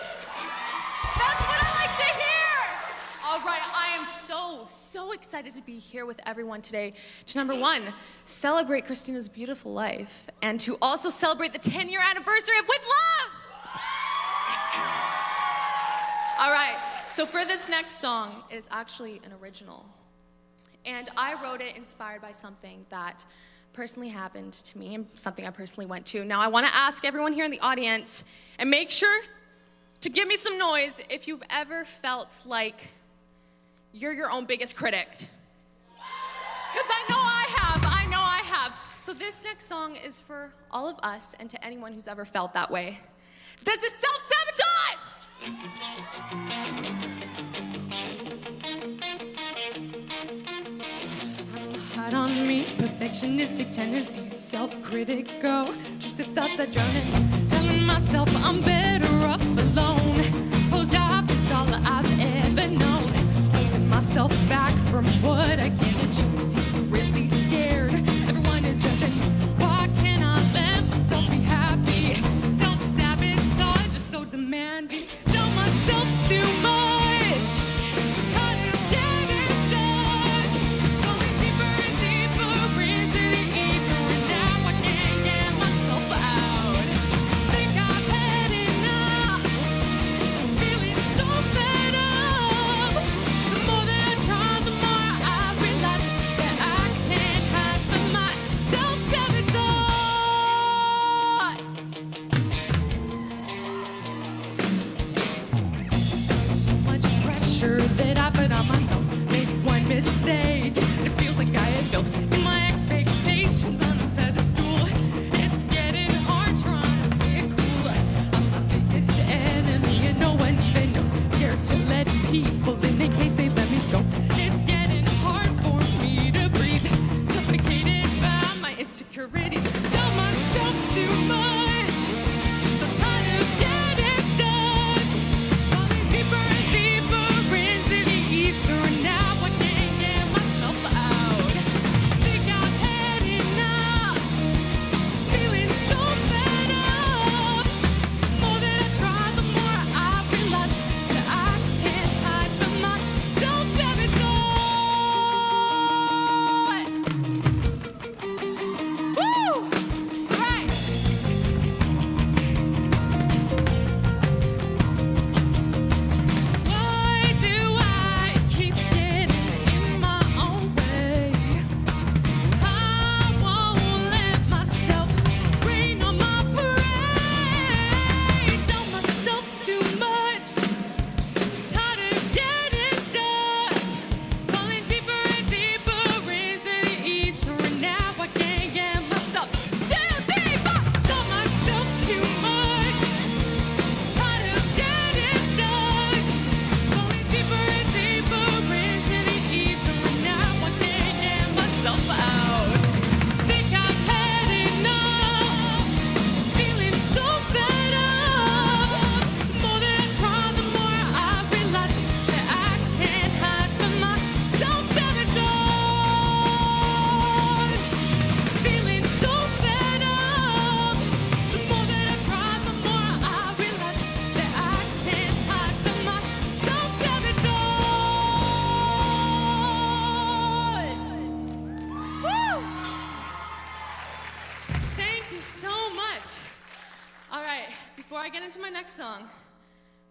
That's what I like to hear. All right, I am so excited to be here with everyone today to, number one, celebrate Christina's beautiful life, and to also celebrate the 10-year anniversary of With Love. All right, so for this next song, it's actually an original. And I wrote it inspired by something that personally happened to me and something I personally went to. Now, I want to ask everyone here in the audience, and make sure to give me some noise if you've ever felt like you're your own biggest critic. Because I know I have. So this next song is for all of us and to anyone who's ever felt that way. This is self-sabotage! Hard on me, perfectionistic tendencies, self-critical, intrusive thoughts I drown in, telling myself I'm better off alone. Closed off is all I've ever known. Myself back from what I can achieve. Secretly scared, everyone is judging. Why can't I let myself be happy? Self-sabotage is so demanding. Tell myself too much. Tired of getting stuck. Going deeper and deeper into the ether, and now I can't get myself out. Think I've had enough. Feeling so fed up. That I put on myself, make one mistake, it feels like I had built my expectations on a pedestal. It's getting hard trying to play it cool. I'm my biggest enemy and no one even knows. Scared to let people in case they let me go. It's getting hard for me to breathe, suffocated by my insecurities. Tell myself too much, so tired of getting stuck, falling deeper and deeper. Now I can't get myself out. Think I've had enough. Feeling so fed up. The more that I try, the more I realize that I can't hide from my self-sabotage. Woo! All right. Why do I keep getting in my own way? I won't let myself rain on my parade. Tell myself too much. Tired of getting stuck. Falling deeper and deeper into the ether, and now I can't get myself to be back. Tell myself too much. Tired of getting stuck. Falling deeper and deeper into the ether, and now I can't get myself out. Think I've had enough. Feeling so fed up. The more that I try, the more I realize that I can't hide from my self-sabotage. Feeling so fed up. The more that I try, the more I realize that I can't hide from my self-sabotage. Woo! Thank you so much. All right, before I get into my next song,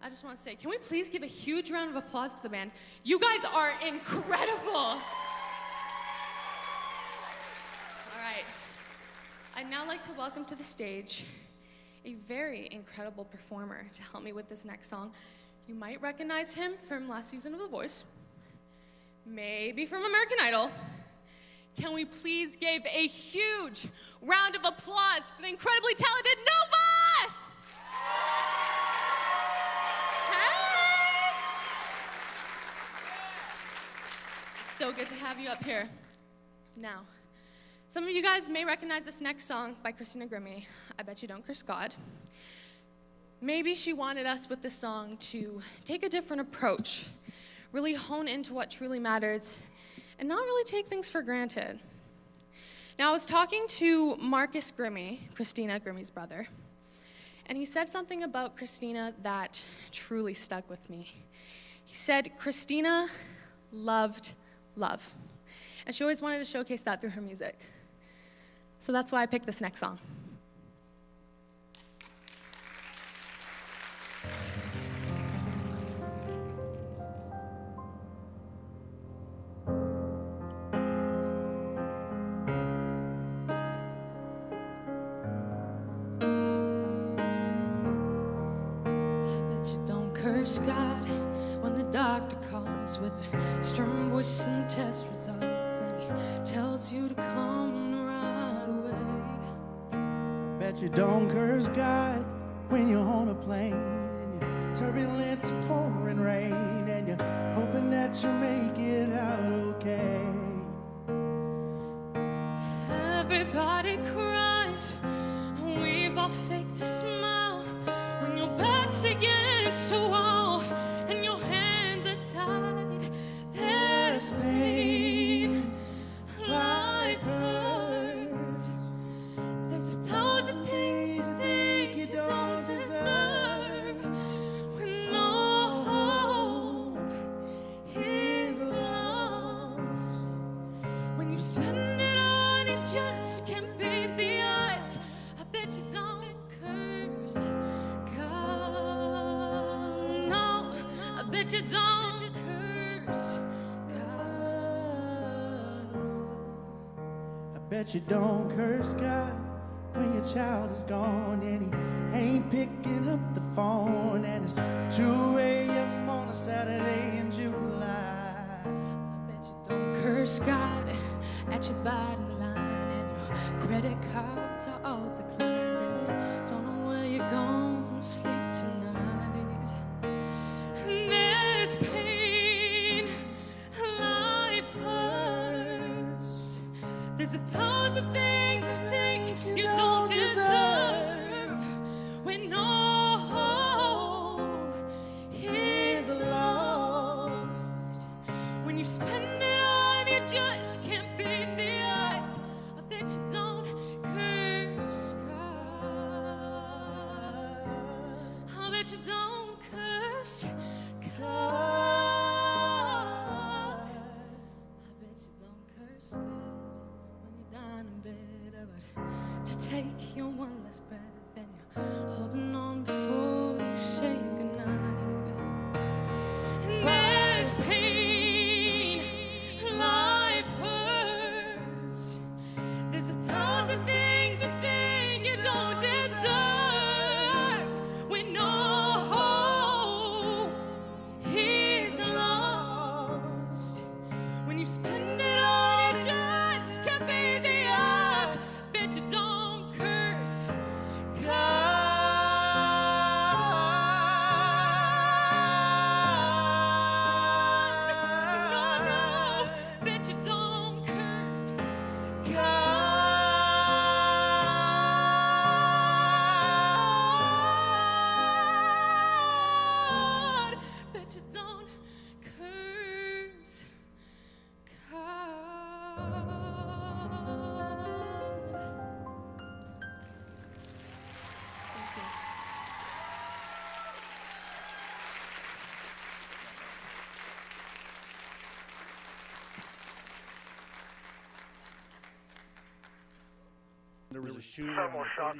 I just want to say, can we please give a huge round of applause to the band? You guys are incredible. now like to welcome to the stage a very incredible performer to help me with this next song. You might recognize him from last season of The Voice, maybe from American Idol. Can we please give a huge round of applause for the incredibly talented Novus? Hey! It's so good to have you up here. Now, some of you guys may recognize this next song by Christina Grimmie, I Bet You Don't Curse God. Maybe she wanted us with this song to take a different approach, really hone into what truly matters, and not really take things for granted. Now, I was talking to Marcus Grimmie, Christina Grimmie's brother, and he said something about Christina that truly stuck with me. He said Christina loved love, and she always wanted to showcase that through her music. So that's why I picked this next song. Curse God when the doctor calls with a stern voice and test results, and he tells you to come right away. I bet you don't curse God when you're on a plane and your turbulence pouring rain and you're hoping that you make it out okay. Everybody cries, we've all faked a smile when your back's against a wall and your hands are tied. There's pain, life hurts. There's 1,000 things you think you don't deserve when no hope is lost. When you spend it on, you just can't beat the odds. I bet you don't curse God. No, I bet you don't curse God. I bet you don't curse God when your child is gone and he ain't picking up the phone and it's 2 a.m. on a Saturday in July. I bet you don't curse God at your bottom line and your credit cards are all declined and you don't know where you're gonna sleep tonight. There's pain, life hurts. There's 1,000 things you think you don't deserve when no hope is lost. When you spend it on, you just can't beat the odds. I bet you don't curse God. I bet you don't curse God. I bet you don't curse God when you're down in bed about to take your one last breath and you're holding on before you say goodnight. And there's pain, life hurts. There's 1,000 things you think you don't deserve when no hope is lost. When you spend it all, you just can't beat the odds. Bet you don't curse God. No, no, bet you don't curse God. Bet you don't curse God. Thank you. There was a shooting.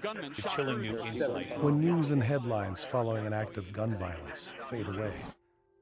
Gunman shot chilling new insight. When news and headlines following an act of gun violence fade away,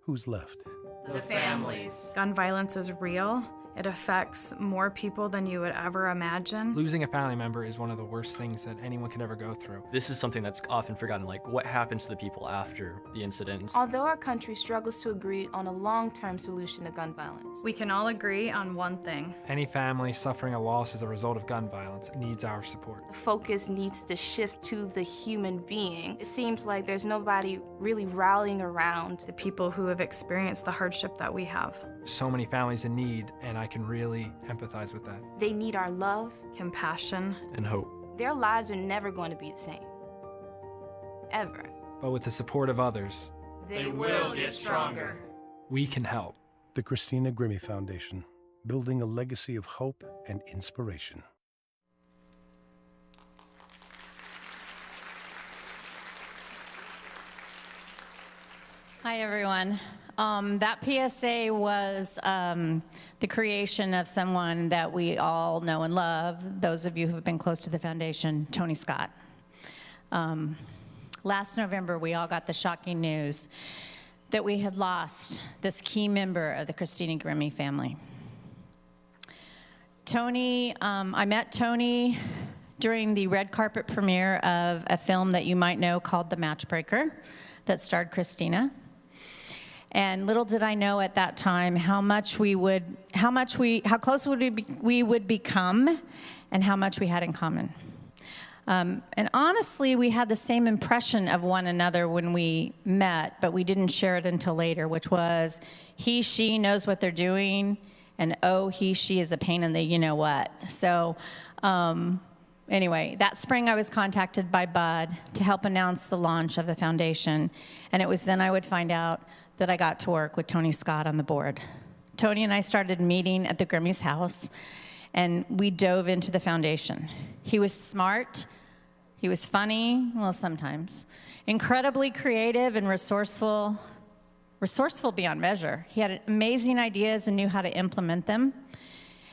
who's left? The families. Gun violence is real. It affects more people than you would ever imagine. Losing a family member is one of the worst things that anyone can ever go through. This is something that's often forgotten, like what happens to the people after the incident. Although our country struggles to agree on a long-term solution to gun violence, We can all agree on one thing. Any family suffering a loss as a result of gun violence needs our support. the focus needs to shift to the human being. It seems like there's nobody really rallying around The people who have experienced the hardship that we have. So many families in need, and I can really empathize with that. They need our love, compassion, and hope. Their lives are never going to be the same. Ever. But with the support of others, They will get stronger. we can help. The Christina Grimmie Foundation, building a legacy of hope and inspiration. Hi, everyone. That PSA was the creation of someone that we all know and love, those of you who have been close to the foundation, Tony Scott. Last November, we all got the shocking news that we had lost this key member of the Christina Grimmie family. Tony, I met Tony during the red carpet premiere of a film that you might know called The Matchbreaker that starred Christina. And little did I know at that time how close we would become and how much we had in common. And honestly, we had the same impression of one another when we met, but we didn't share it until later, which was he, she knows what they're doing, and oh, he, she is a pain in the you-know-what. So anyway, that spring I was contacted by Bud to help announce the launch of the foundation, and it was then I would find out that I got to work with Tony Scott on the board. Tony and I started meeting at the Grimmie's house, and we dove into the foundation. He was smart, he was funny, well, sometimes, incredibly creative and resourceful beyond measure. He had amazing ideas and knew how to implement them.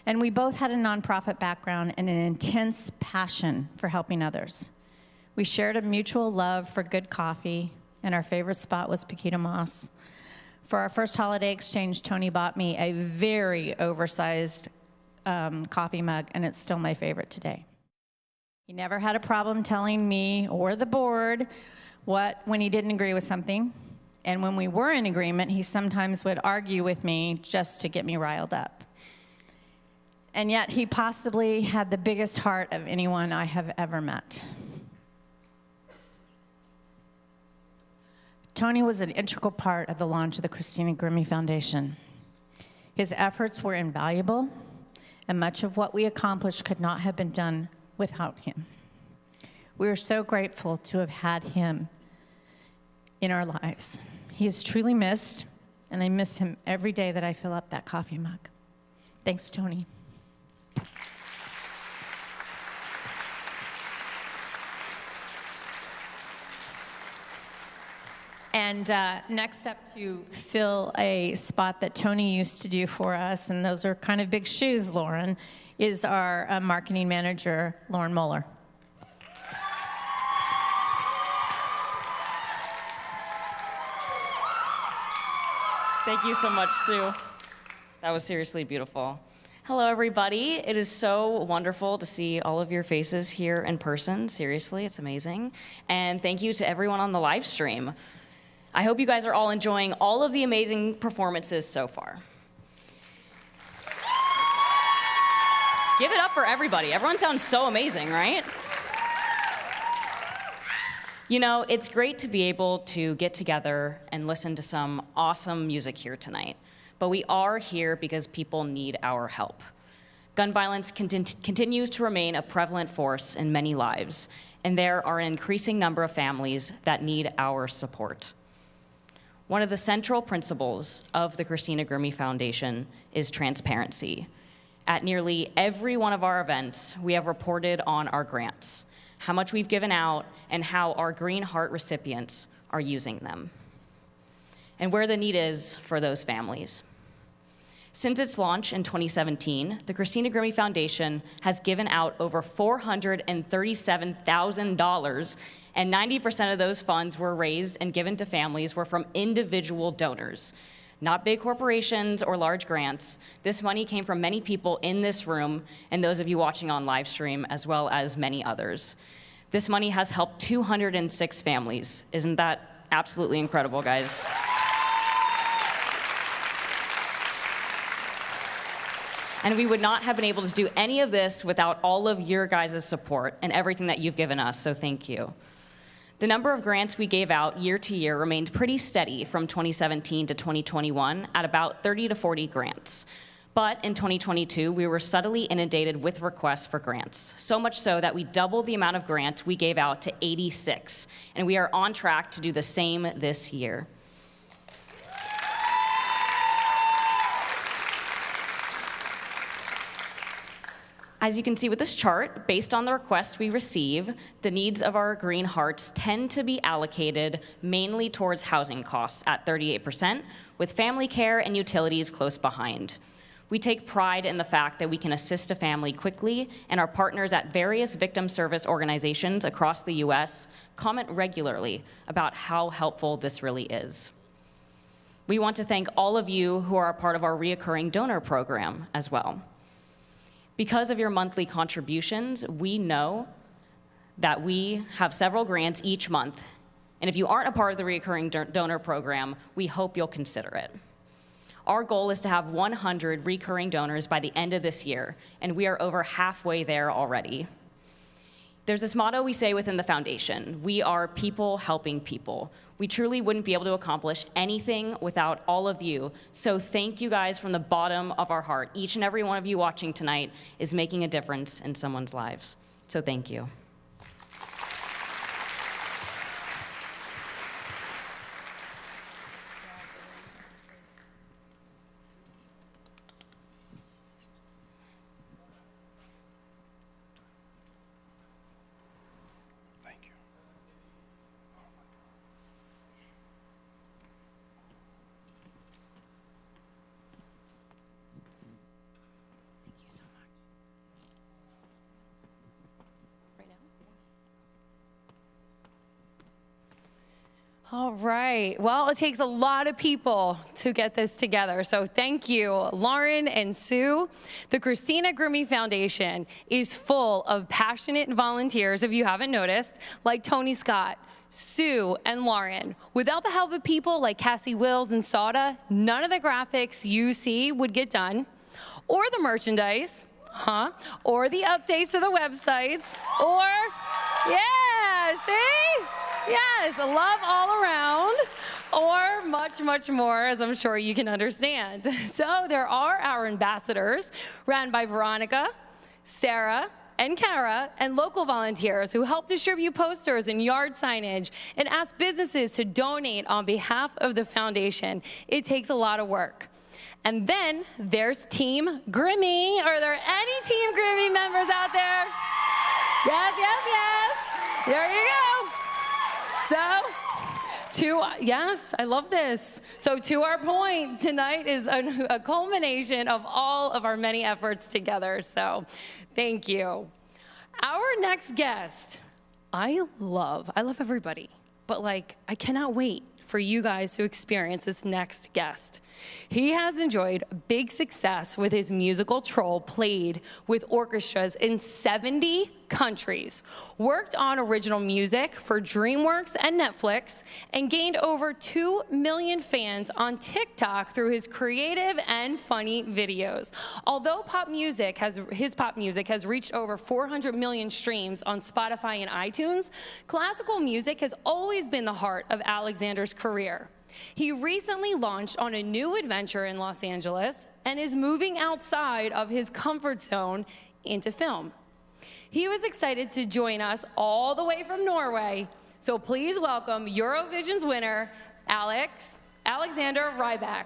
And we both had a nonprofit background and an intense passion for helping others. We shared a mutual love for good coffee, and our favorite spot was Paquita Moss. For our first holiday exchange, Tony bought me a very oversized coffee mug, and it's still my favorite today. He never had a problem telling me or the board when he didn't agree with something. And when we were in agreement, he sometimes would argue with me just to get me riled up. And yet he possibly had the biggest heart of anyone I have ever met. Tony was an integral part of the launch of the Christina Grimmie Foundation. His efforts were invaluable, and much of what we accomplished could not have been done without him. We are so grateful to have had him in our lives. He is truly missed, and I miss him every day that I fill up that coffee mug. Thanks, Tony. And next up to fill a spot that Tony used to do for us, and those are kind of big shoes, Lauren, is our marketing manager, Lauren Moeller. Thank you so much, Sue. That was seriously beautiful. Hello, everybody. It is so wonderful to see all of your faces here in person. Seriously, it's amazing. And thank you to everyone on the live stream. I hope you guys are all enjoying all of the amazing performances so far. Give it up for everybody. Everyone sounds so amazing, right? You know, it's great to be able to get together and listen to some awesome music here tonight. But we are here because people need our help. Gun violence continues to remain a prevalent force in many lives, and there are an increasing number of families that need our support. One of the central principles of the Christina Grimmie Foundation is transparency. At nearly every one of our events, we have reported on our grants, how much we've given out, and how our Green Heart recipients are using them, and where the need is for those families. Since its launch in 2017, the Christina Grimmie Foundation has given out over $437,000, and 90% of those funds were raised and given to families were from individual donors. Not big corporations or large grants. This money came from many people in this room and those of you watching on live stream, as well as many others. This money has helped 206 families. Isn't that absolutely incredible, guys? And we would not have been able to do any of this without all of your guys' support and everything that you've given us, so thank you. The number of grants we gave out year to year remained pretty steady from 2017 to 2021 at about 30 to 40 grants. But in 2022, we were subtly inundated with requests for grants, so much so that we doubled the amount of grants we gave out to 86, and we are on track to do the same this year. As you can see with this chart, based on the requests we receive, the needs of our Green Hearts tend to be allocated mainly towards housing costs at 38%, with family care and utilities close behind. We take pride in the fact that we can assist a family quickly, and our partners at various victim service organizations across the US comment regularly about how helpful this really is. We want to thank all of you who are a part of our reoccurring donor program as well. Because of your monthly contributions, we know that we have several grants each month. And if you aren't a part of the recurring donor program, we hope you'll consider it. Our goal is to have 100 recurring donors by the end of this year, and we are over halfway there already. There's this motto we say within the foundation: we are people helping people. We truly wouldn't be able to accomplish anything without all of you. So thank you guys from the bottom of our heart. Each and every one of you watching tonight is making a difference in someone's lives. So thank you. All right. Well, it takes a lot of people to get this together. So thank you, Lauren and Sue. The Christina Grimmie Foundation is full of passionate volunteers, if you haven't noticed, like Tony Scott, Sue, and Lauren. Without the help of people like Cassie Wills and Sauda, none of the graphics you see would get done, or the merchandise, or the updates to the websites, or, yeah, see? Yes, love all around, or much, much more, as I'm sure you can understand. So there are our ambassadors, ran by Veronica, Sarah, and Kara, and local volunteers who help distribute posters and yard signage and ask businesses to donate on behalf of the foundation. It takes a lot of work. And then there's Team Grimmie. Are there any Team Grimmie members out there? Yes, yes, yes. There you go. So, yes, I love this. So to our point, tonight is a culmination of all of our many efforts together. So thank you. Our next guest, I love everybody, but I cannot wait for you guys to experience this next guest. He has enjoyed big success with his musical Troll, played with orchestras in 70 countries, worked on original music for DreamWorks and Netflix, and gained over 2 million fans on TikTok through his creative and funny videos. Although his pop music has reached over 400 million streams on Spotify and iTunes, classical music has always been the heart of Alexander's career. He recently launched on a new adventure in Los Angeles and is moving outside of his comfort zone into film. He was excited to join us all the way from Norway, so please welcome Eurovision's winner, Alexander Rybak.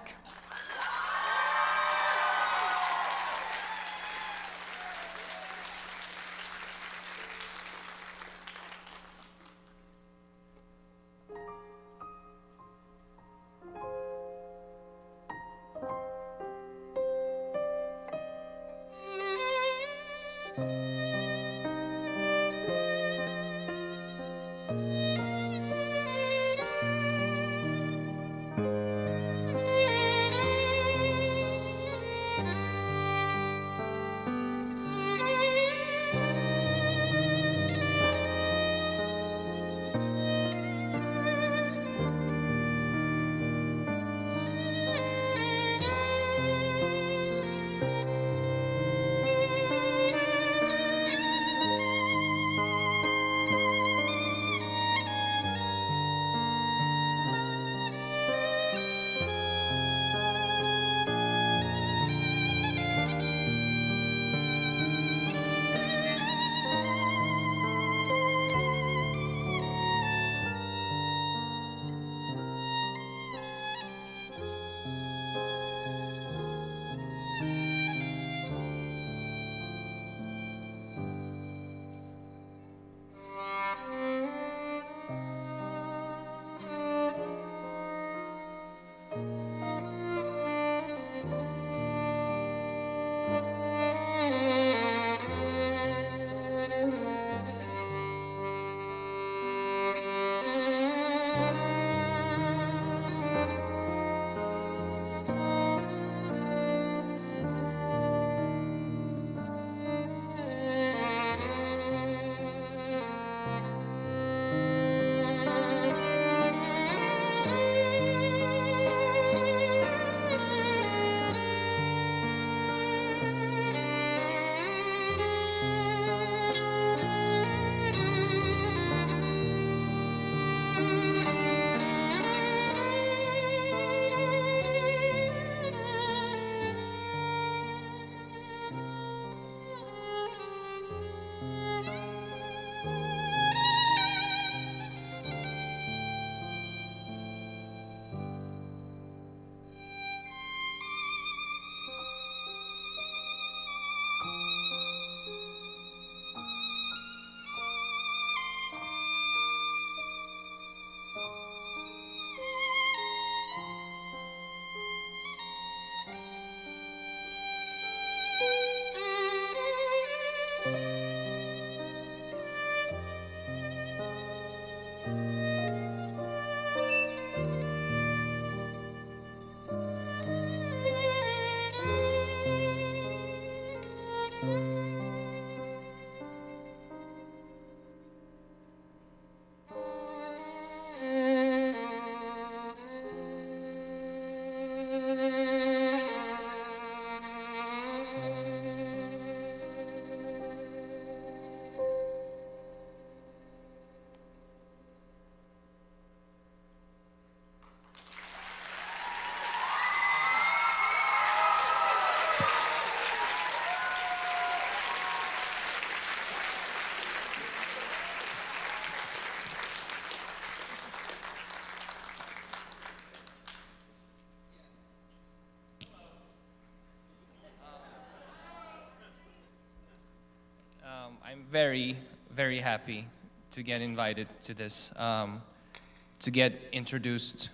I'm very, very happy to get invited to this, to get introduced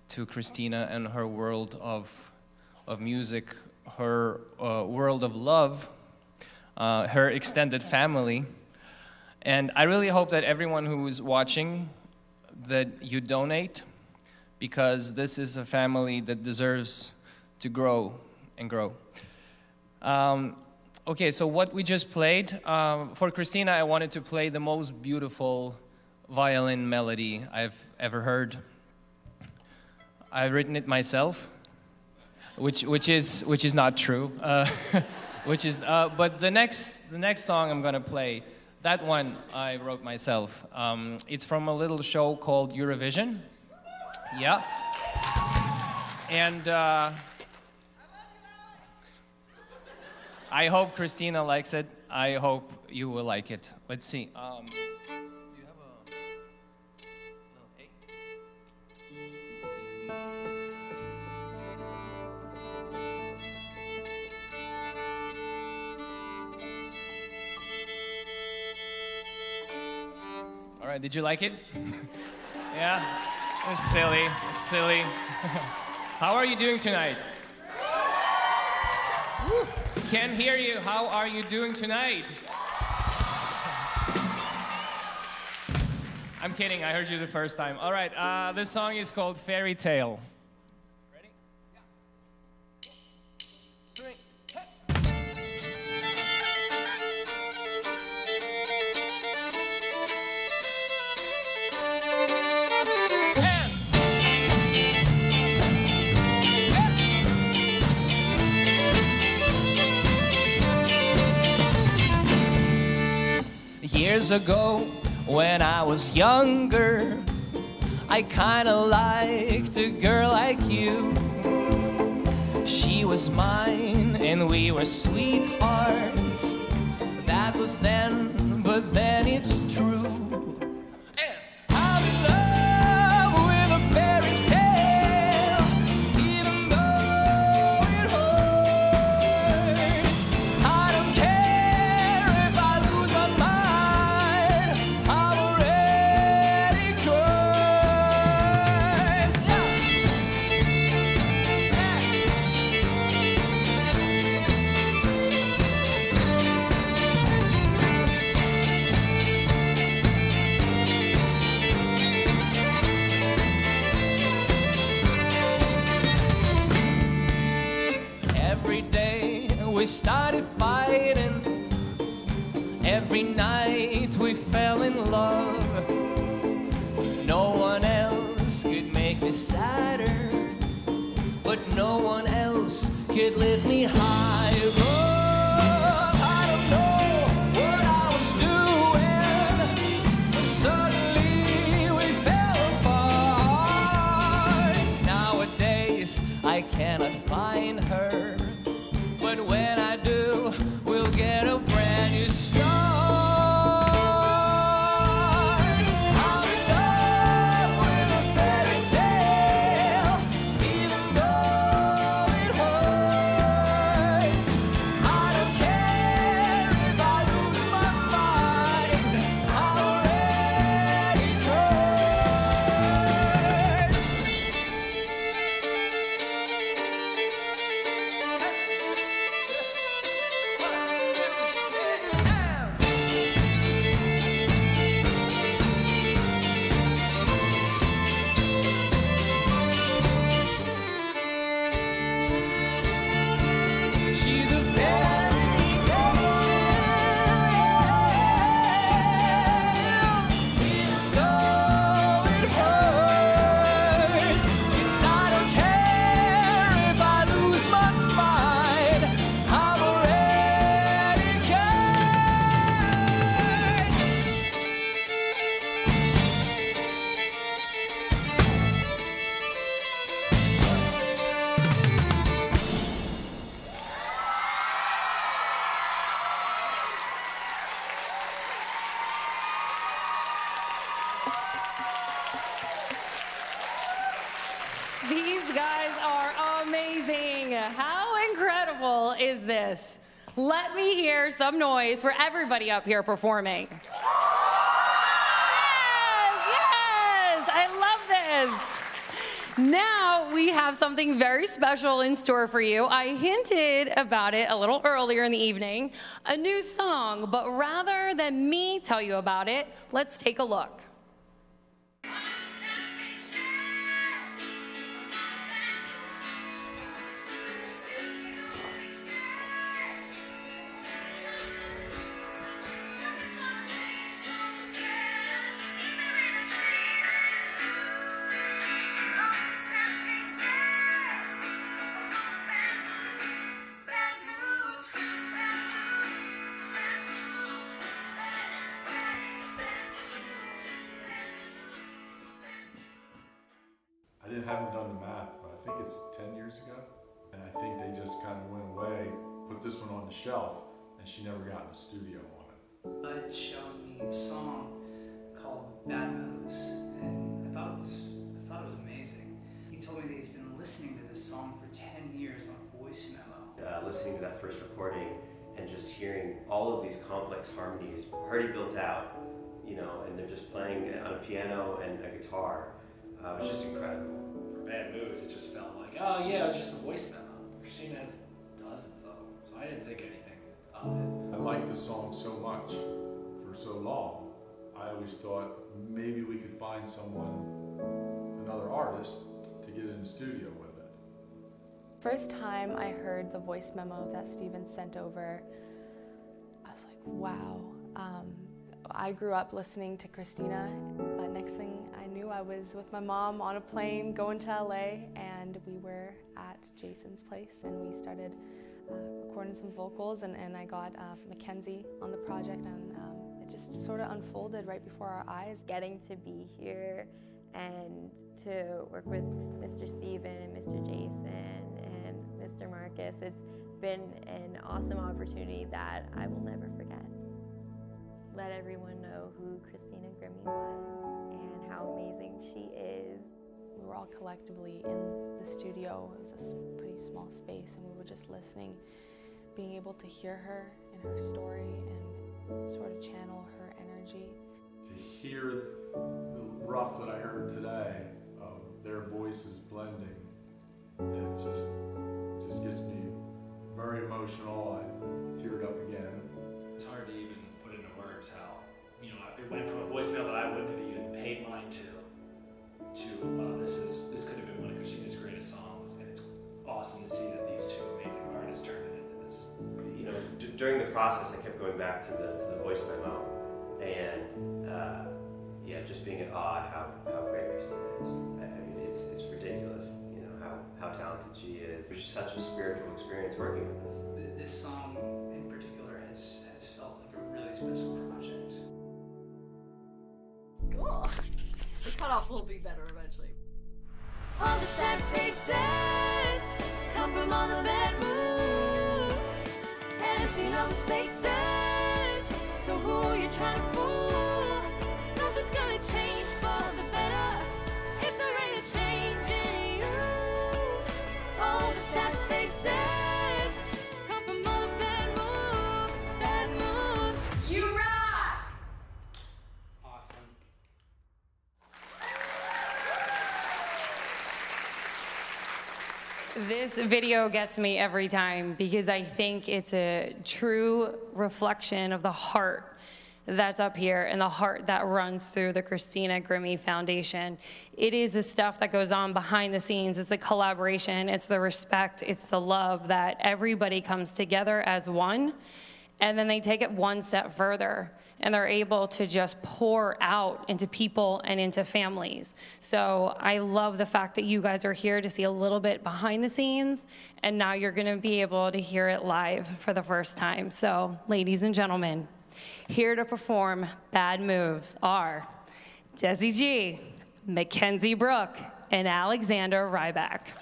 to Christina and her world of music, her world of love, her extended family. And I really hope that everyone who's watching, that you donate, because this is a family that deserves to grow and grow. Okay, so what we just played, for Christina, I wanted to play the most beautiful violin melody I've ever heard. I've written it myself, which is not true. But the next song I'm gonna play, that one I wrote myself. It's from a little show called Eurovision. Yeah. And I hope Christina likes it. I hope you will like it. Let's see. Do you have a All right, did you like it? Yeah? It's silly. It's silly. How are you doing tonight? Can't hear you. How are you doing tonight? I'm kidding. I heard you the first time. All right. This song is called Fairy Tale. Ready? Yeah. 2, 3, Years ago, when I was younger, I kinda liked a girl like you. She was mine and we were sweethearts. That was then, but then it's true. I'm in love with a fairy tale, even though it hurts. I don't care if I lose my mind, I'm already cursed. we started fighting. Every night we fell in love. No one else could make me sadder, but no one else could lift me higher. I don't know what I was doing, but suddenly we fell apart. Nowadays I cannot find her, but when I do, we'll get a brand new start. I'm in love with a fairy tale, even though it hurts. I don't care if I lose my mind, I'm already cursed. She's a fairy tale, even though it hurts. It's I don't care if I lose my mind, I'm already These guys are amazing. How incredible is this? Let me hear some noise for everybody up here performing. Yes, I love this. Now we have something very special in store for you. I hinted about it a little earlier in the evening, a new song, but rather than me tell you about it, let's take a look. Haven't done the math, but I think it's 10 years ago. And I think they just kind of went away, put this one on the shelf, and she never got in the studio on it. Bud showed me a song called Bad Moves, and I thought it was amazing. He told me that he's been listening to this song for 10 years on a voice memo. Listening to that first recording and just hearing all of these complex harmonies already built out, and they're just playing on a piano and a guitar. It was just incredible. For Bad Moves, it just felt like, oh yeah, it's just a voice memo. Christina has dozens of them, so I didn't think anything of it. I liked the song so much for so long. I always thought maybe we could find another artist to get in the studio with it. First time I heard the voice memo that Steven sent over, I was like, wow. I grew up listening to Christina, but next thing I knew, I was with my mom on a plane going to LA, and we were at Jason's place, and we started recording some vocals, and I got Mackenzie on the project, and it just sort of unfolded right before our eyes. Getting to be here and to work with Mr. Steven and Mr. Jason and Mr. Marcus, it's been an awesome opportunity that I will never forget. Let everyone know who Christina Grimmie was and how amazing she is. We were all collectively in the studio. It was a pretty small space, and we were just listening, being able to hear her and her story and sort of channel her energy. To hear the rough that I heard today of their voices blending, it just gets me very emotional. I teared up again. It's hard to even put into words how, it went from a voicemail that I wouldn't have even paid mind to this could have been one of Christina's greatest songs, and it's awesome to see that these two amazing artists turned it into this process, I kept going back to the voice memo, and yeah, just being in awe at how great Christina is. I mean, it's ridiculous, you know, how talented she is. It's such a spiritual experience working with us. This song in particular has felt like a really special project. Cool. The cutoff will be better eventually. All the sad faces come from all the bad moves, emptying all the spaces. So who are you trying to fool? Nothing's gonna change for the better if there ain't a change in you. All the sad faces come from all the bad moves, bad moves. You rock! Awesome. This video gets me every time because I think it's a true reflection of the heart that's up here and the heart that runs through the Christina Grimmie Foundation. It is the stuff that goes on behind the scenes. It's the collaboration, it's the respect, it's the love that everybody comes together as one, and then they take it one step further and they're able to just pour out into people and into families. So I love the fact that you guys are here to see a little bit behind the scenes, and now you're gonna be able to hear it live for the first time. So ladies and gentlemen, here to perform Bad Moves are Desi G, Mackenzie Brooke, and Alexander Ryback.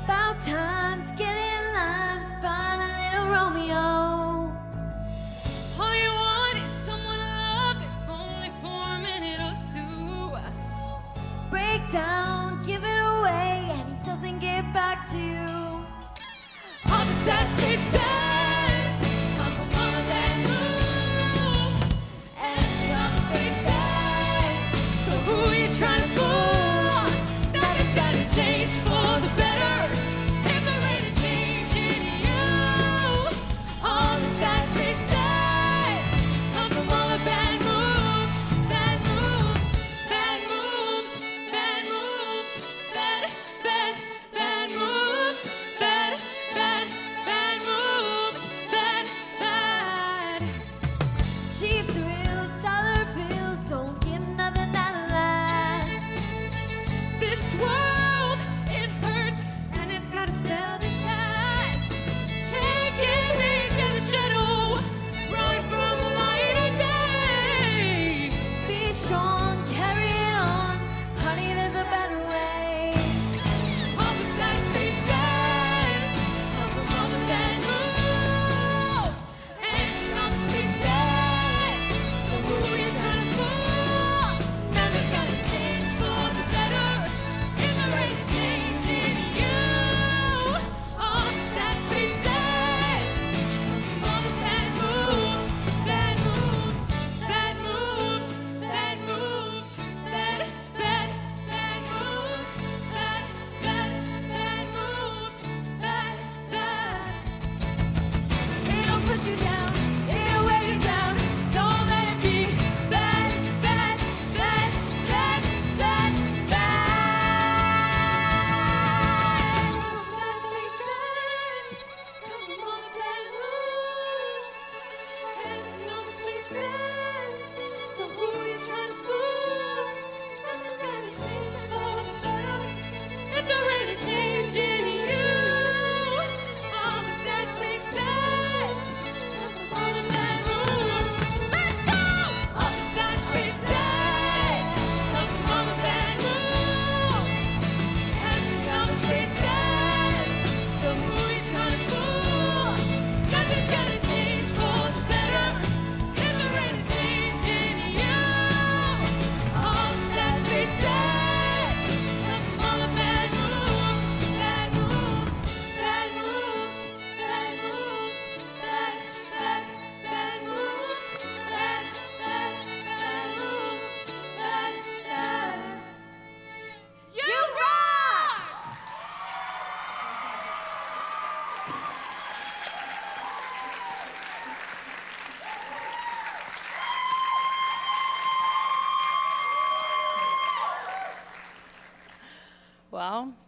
About time to get in line, find a little Romeo. All you want is someone to love, if only for a minute or two. Break down, give it away, and he doesn't get back to you. All the sad faces come from all the bad moves, and some faces. So who are you trying to fool? Nothing's gotta change for the better. If there ain't a change in you, All the sad faces come from all the bad moves, bad moves, bad moves, bad moves, bad moves, bad moves.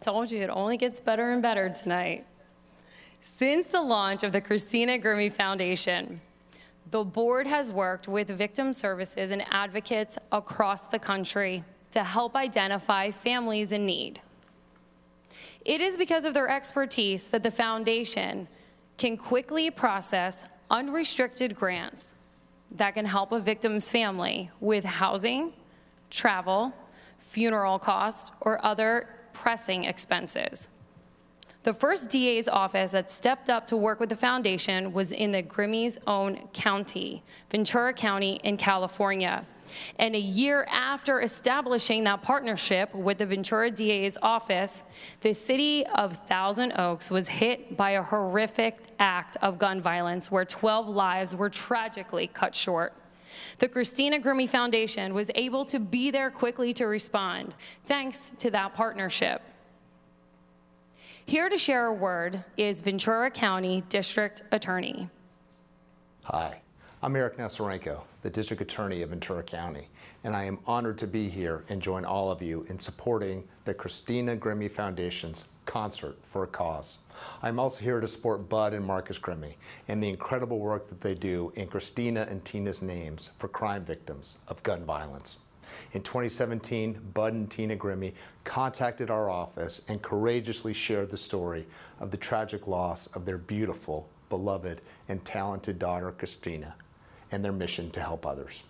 told you, it only gets better and better tonight. Since the launch of the Christina Grimmie Foundation, the board has worked with victim services and advocates across the country to help identify families in need. It is because of their expertise that the foundation can quickly process unrestricted grants that can help a victim's family with housing, travel, funeral costs, or other pressing expenses. The first DA's office that stepped up to work with the foundation was in the Grimmie's own county, Ventura County in California. And a year after establishing that partnership with the Ventura DA's office, the city of Thousand Oaks was hit by a horrific act of gun violence where 12 lives were tragically cut short. The Christina Grimmie Foundation was able to be there quickly to respond, thanks to that partnership. Here to share a word is Ventura County District Attorney. Hi, I'm Eric Nasarenko, the District Attorney of Ventura County, and I am honored to be here and join all of you in supporting the Christina Grimmie Foundation's Concert for a Cause. I'm also here to support Bud and Marcus Grimmie and the incredible work that they do in Christina and Tina's names for crime victims of gun violence. In 2017, Bud and Tina Grimmie contacted our office and courageously shared the story of the tragic loss of their beautiful, beloved, and talented daughter, Christina, and their mission to help others.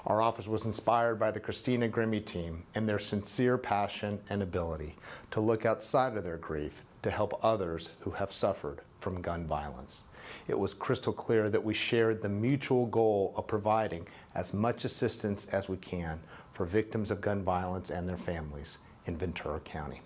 Our office was inspired by the Christina Grimmie team and their sincere passion and ability to look outside of their grief to help others who have suffered from gun violence. It was crystal clear that we shared the mutual goal of providing as much assistance as we can for victims of gun violence and their families in Ventura County.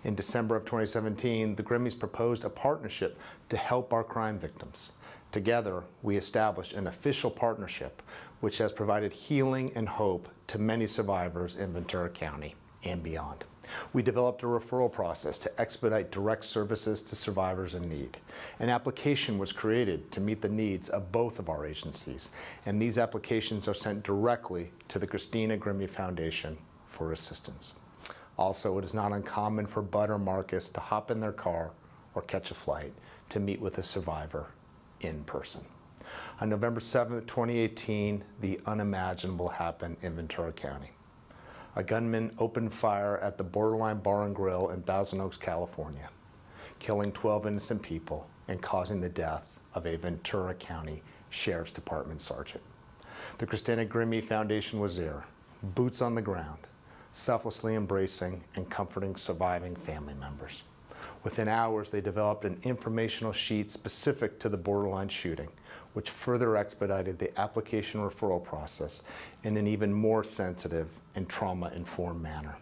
In December of 2017, the Grimmies proposed a partnership to help our crime victims. Together, we established an official partnership which has provided healing and hope to many survivors in Ventura County and beyond. We developed a referral process to expedite direct services to survivors in need. An application was created to meet the needs of both of our agencies, and these applications are sent directly to the Christina Grimmie Foundation for assistance. Also, it is not uncommon for Bud or Marcus to hop in their car or catch a flight to meet with a survivor in person. On November 7th, 2018, the unimaginable happened in Ventura County. A gunman opened fire at the Borderline Bar and Grill in Thousand Oaks, California, killing 12 innocent people and causing the death of a Ventura County Sheriff's Department sergeant. The Christina Grimmie Foundation was there, boots on the ground, selflessly embracing and comforting surviving family members. Within hours, they developed an informational sheet specific to the Borderline shooting, which further expedited the application referral process in an even more sensitive and trauma-informed manner.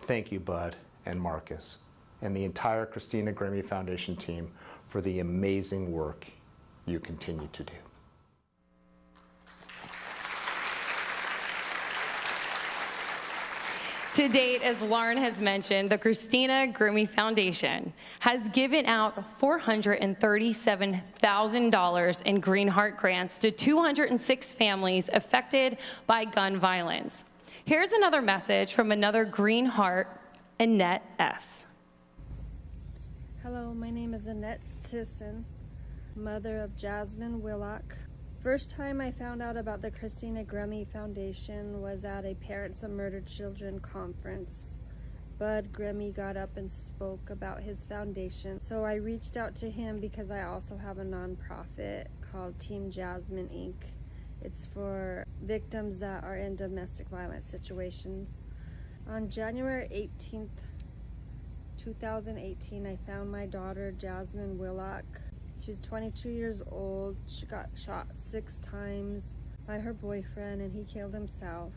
Thank you, Bud and Marcus, and the entire Christina Grimmie Foundation team for the amazing work you continue to do. To date, as Lauren has mentioned, the Christina Grimmie Foundation has given out $437,000 in Green Heart grants to 206 families affected by gun violence. Here's another message from another Green Heart, Annette S. Hello, my name is Annette Sisson, mother of Jasmine Willock. First time I found out about the Christina Grimmie Foundation was at a Parents of Murdered Children conference. Bud Grimmie got up and spoke about his foundation, so I reached out to him because I also have a nonprofit called Team Jasmine Inc. It's for victims that are in domestic violence situations. On January 18th, 2018, I found my daughter Jasmine Willock. She's 22 years old. She got shot 6 times by her boyfriend and he killed himself.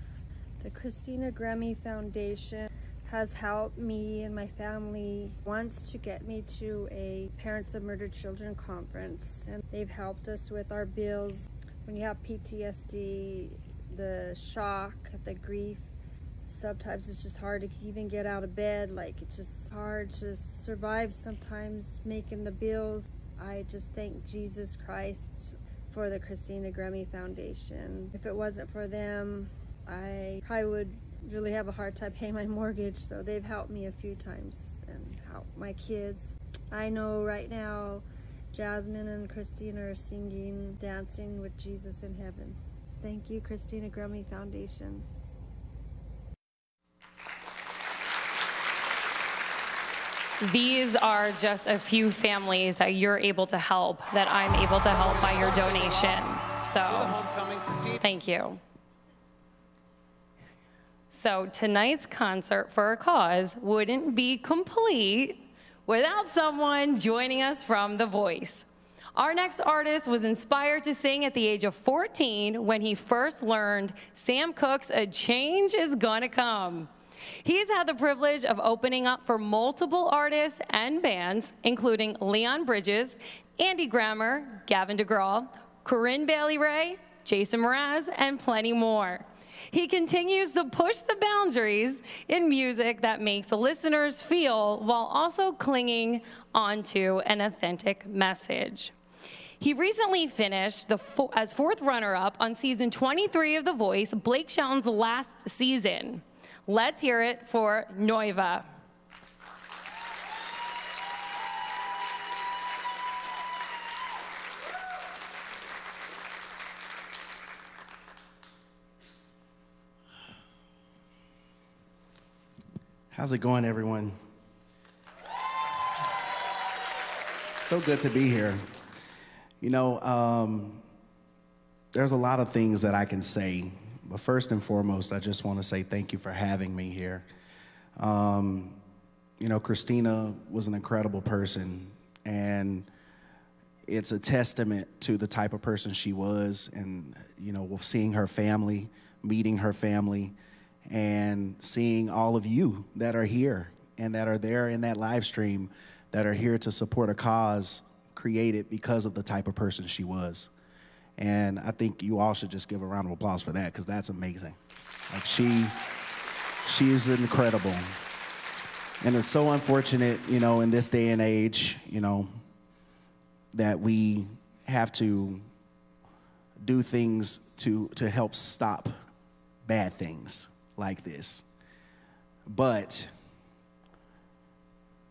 The Christina Grimmie Foundation has helped me and my family once to get me to a Parents of Murdered Children conference, and they've helped us with our bills. When you have PTSD, the shock, the grief, sometimes it's just hard to even get out of bed. Like, it's just hard to survive sometimes making the bills. I just thank Jesus Christ for the Christina Grimmie Foundation. If it wasn't for them, I probably would really have a hard time paying my mortgage, so they've helped me a few times, and about my kids. I know right now Jasmine and Christina are singing Dancing with Jesus in Heaven. Thank you, Christina Grimmie Foundation. These are just a few families that you're able to help, that I'm able to help by your donation. So, thank you. So tonight's Concert for a Cause wouldn't be complete without someone joining us from The Voice. Our next artist was inspired to sing at the age of 14 when he first learned Sam Cooke's "A Change Is Gonna Come." He's had the privilege of opening up for multiple artists and bands, including Leon Bridges, Andy Grammer, Gavin DeGraw, Corinne Bailey Ray, Jason Mraz, and plenty more. He continues to push the boundaries in music that makes the listeners feel while also clinging onto an authentic message. He recently finished as fourth runner-up on season 23 of The Voice, Blake Shelton's last season. Let's hear it for Noiva. How's it going, everyone? So good to be here. You know, there's a lot of things that I can say, but first and foremost, I just want to say thank you for having me here. You know, Christina was an incredible person, and it's a testament to the type of person she was, and, you know, seeing her family, meeting her family, and seeing all of you that are here and that are there in that live stream that are here to support a cause created because of the type of person she was. And I think you all should just give a round of applause for that, because that's amazing. Like, she is incredible. And it's so unfortunate, you know, in this day and age, you know, that we have to do things to help stop bad things like this. But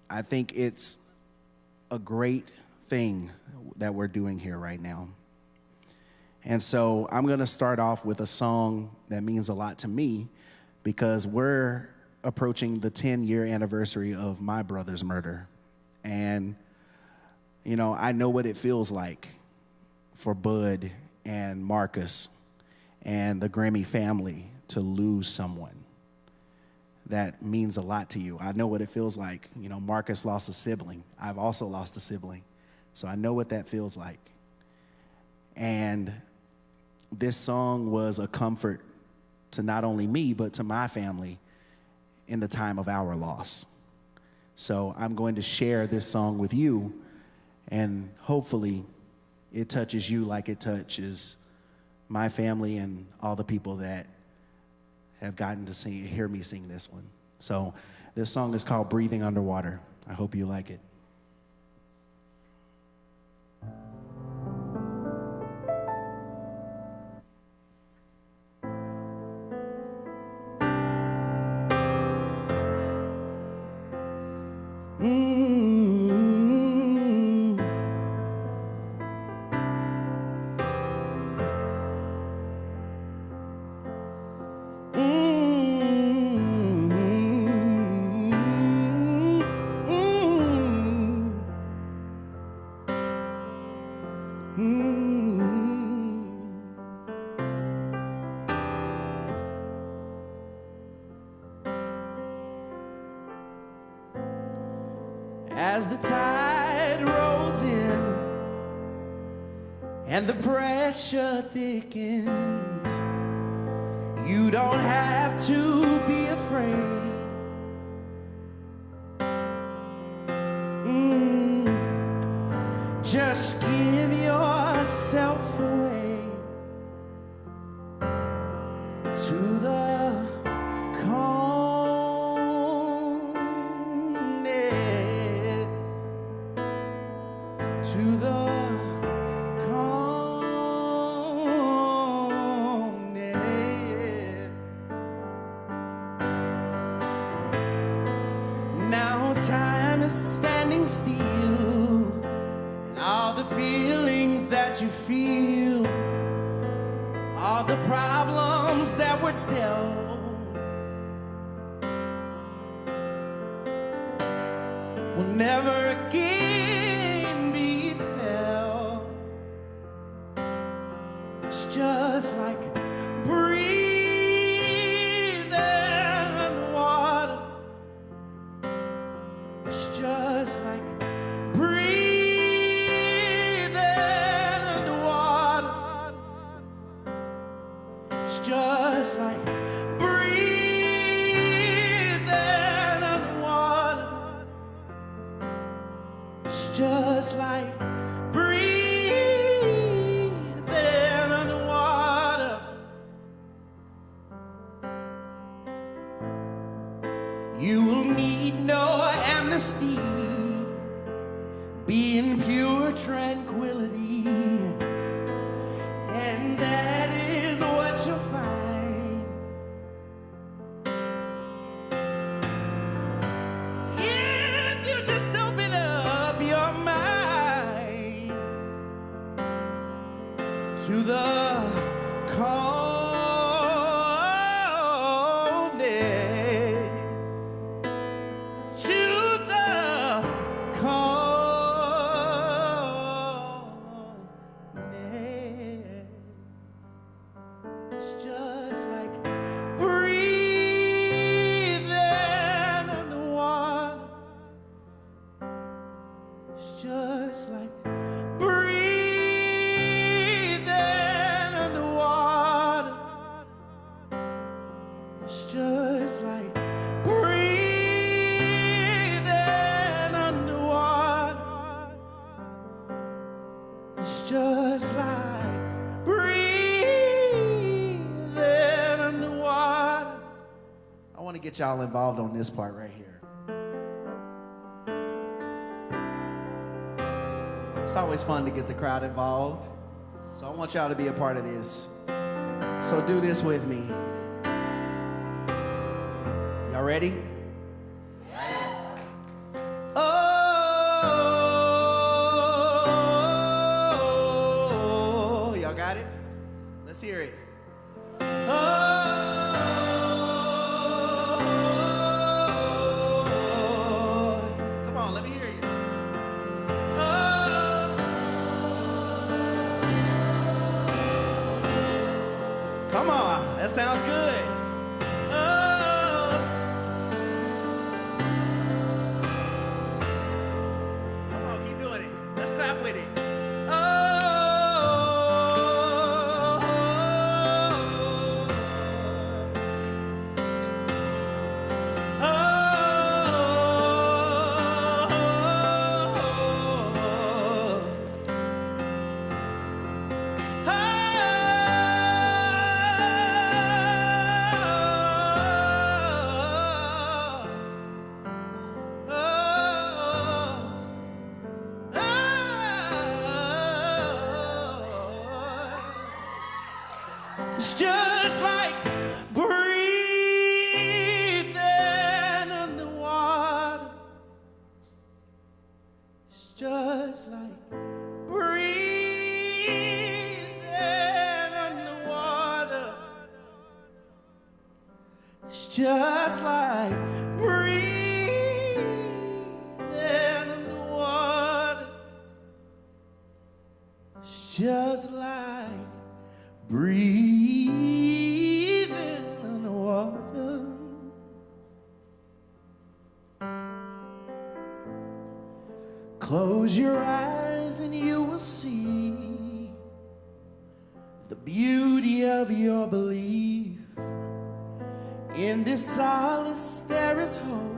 I think it's a great thing that we're doing here right now. And so I'm gonna start off with a song that means a lot to me, because we're approaching the 10-year anniversary of my brother's murder. And, you know, I know what it feels like for Bud and Marcus and the Grimmie family to lose someone that means a lot to you. I know what it feels like. You know, Marcus lost a sibling. I've also lost a sibling. So I know what that feels like. And this song was a comfort to not only me, but to my family in the time of our loss. So I'm going to share this song with you, and hopefully it touches you like it touches my family and all the people that have gotten to hear me sing this one. So this song is called Breathing Underwater. I hope you like it. As the tide rolls in and the pressure thickens, you don't have to be afraid. Just give yourself away to the calmness, to the calmness. Now time is feelings that you feel, all the problems that were dealt, will never again be felt. It's just like breathing underwater. It's just like breathing underwater. It's just like breathing underwater. It's just like breathing underwater. You will need no amnesty, be in pure tranquility, and that is what you'll find. If you just open up your mind to the coldness, to the coldness. It's just like breathing underwater. It's just like breathing underwater. It's just like breathing underwater. It's just like breathing underwater. I want to get y'all involved on this part right here. It's always fun to get the crowd involved, so I want y'all to be a part of this. So do this with me. Y'all ready? Oh, y'all got it? Let's hear it. Oh, come on, let me hear you. Come on, that sounds good. Come on, keep doing it. Let's clap with it. It's just like breathing underwater. It's just like breathing underwater. It's just like breathing underwater. It's just like breathing underwater. Close your eyes and you will see the beauty of your belief. In this solace there is hope.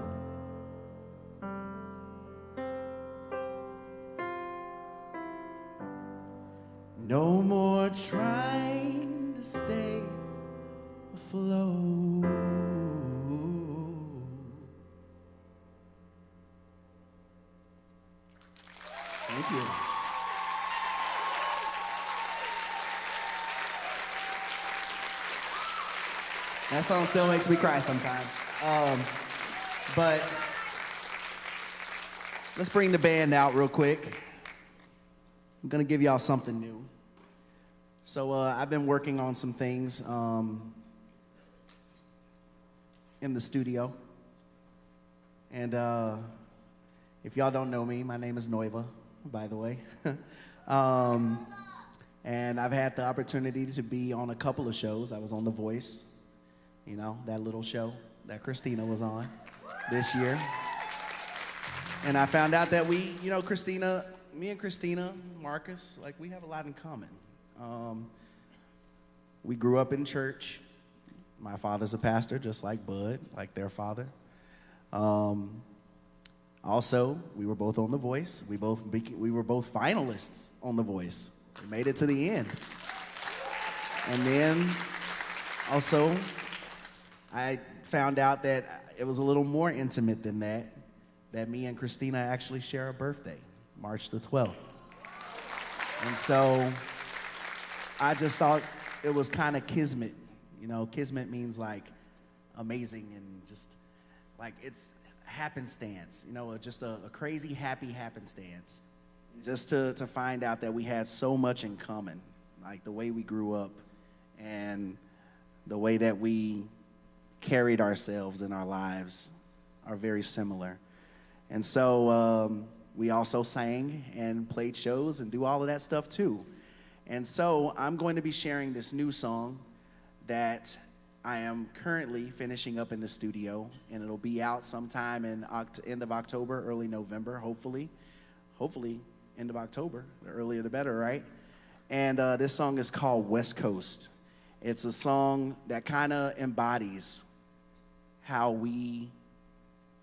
No more trying to stay afloat. Thank you. That song still makes me cry sometimes. But let's bring the band out real quick. I'm gonna give y'all something new. So I've been working on some things in the studio. And if y'all don't know me, my name is Noiva, by the way. And I've had the opportunity to be on a couple of shows. I was on The Voice, you know, that little show that Christina was on this year. And I found out that we, you know, Christina, me and Christina, Marcus, like we have a lot in common. We grew up in church. My father's a pastor, just like Bud, like their father. Also, we were both on The Voice. We were both finalists on The Voice. We made it to the end. And then also, I found out that it was a little more intimate than that me and Christina actually share a birthday, March the 12th. And so I just thought it was kind of kismet. You know, kismet means like amazing and just like it's happenstance, you know, just a crazy happy happenstance. Just to find out that we had so much in common, like the way we grew up and the way that we carried ourselves in our lives are very similar. And so we also sang and played shows and do all of that stuff too. And so I'm going to be sharing this new song that I am currently finishing up in the studio, and it'll be out sometime in end of October, early November, hopefully end of October, the earlier the better, right? And this song is called West Coast. It's a song that kind of embodies how we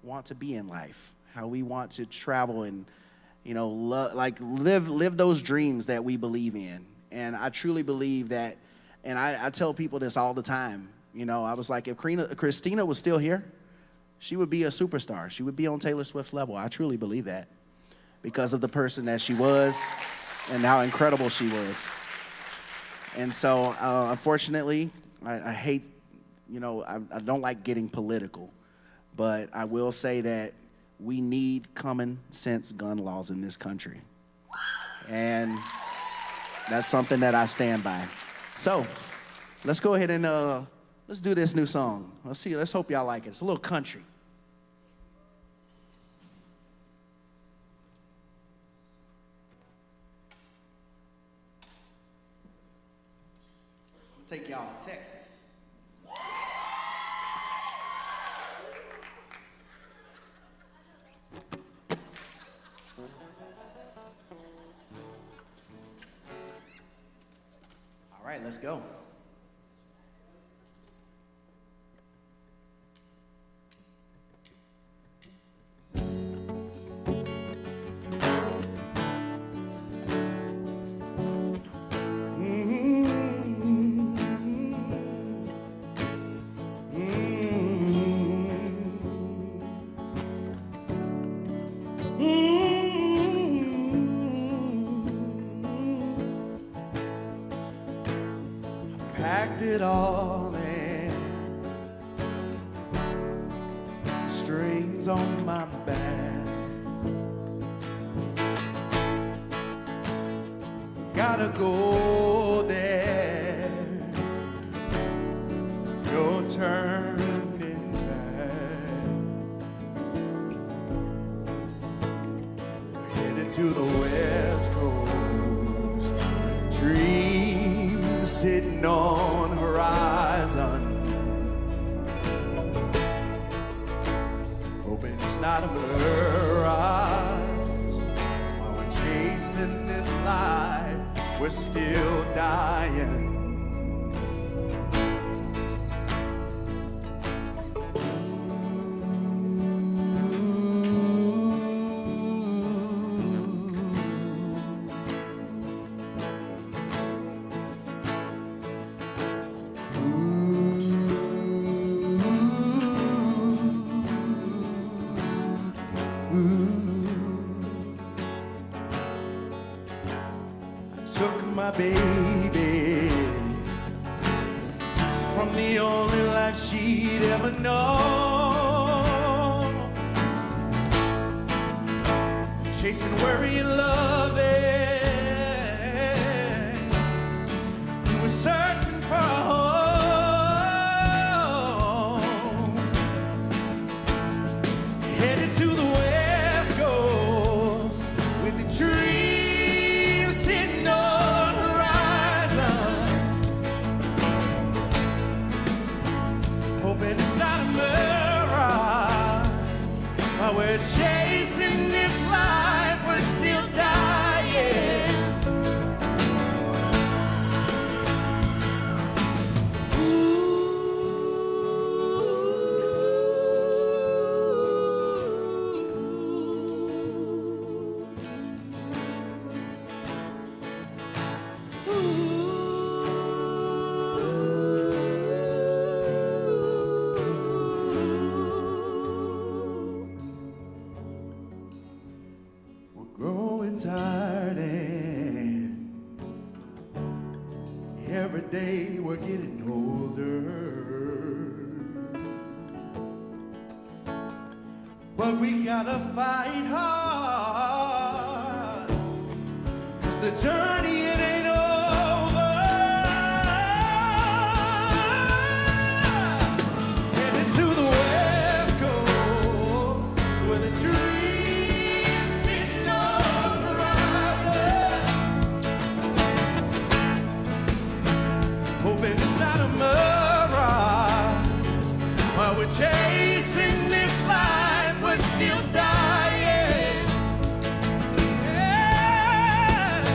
want to be in life, how we want to travel and, you know, live those dreams that we believe in. And I truly believe that, and I tell people this all the time, you know, I was like, if Christina was still here, she would be a superstar. She would be on Taylor Swift's level. I truly believe that because of the person that she was and how incredible she was. And so, unfortunately, I hate, you know, I don't like getting political, but I will say that we need common sense gun laws in this country. And that's something that I stand by. So let's go ahead and let's do this new song. Let's hope y'all like it. It's a little country. Take y'all to Texas. All right, let's go. Packed it all in, strings on my back. Gotta go there, no turning back. We're headed to the West Coast, with a dream sitting on horizon, hoping it's not a mirage. While we're chasing this life, we're still dying. Took my baby from the only life she'd ever known, chasing worry and loving we're chasing this life, we're still dying. Tired and every day we're getting older, but we gotta fight hard, 'cause the journey it ain't over. Headed to the West Coast where the dreams sitting on. Hoping it's not a mirage. While we're chasing this life, we're still dying. Yeah.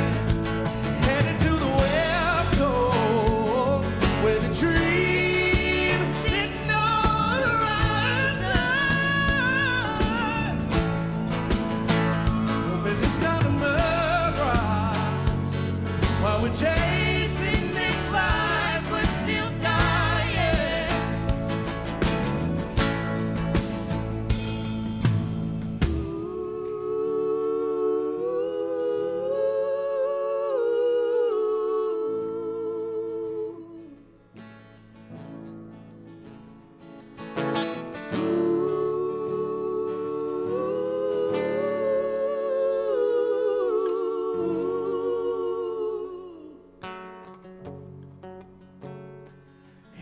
Headed to the West Coast where the dreams sitting on the horizon. Hoping it's not a mirage. While we're chasing this life, we're still dying.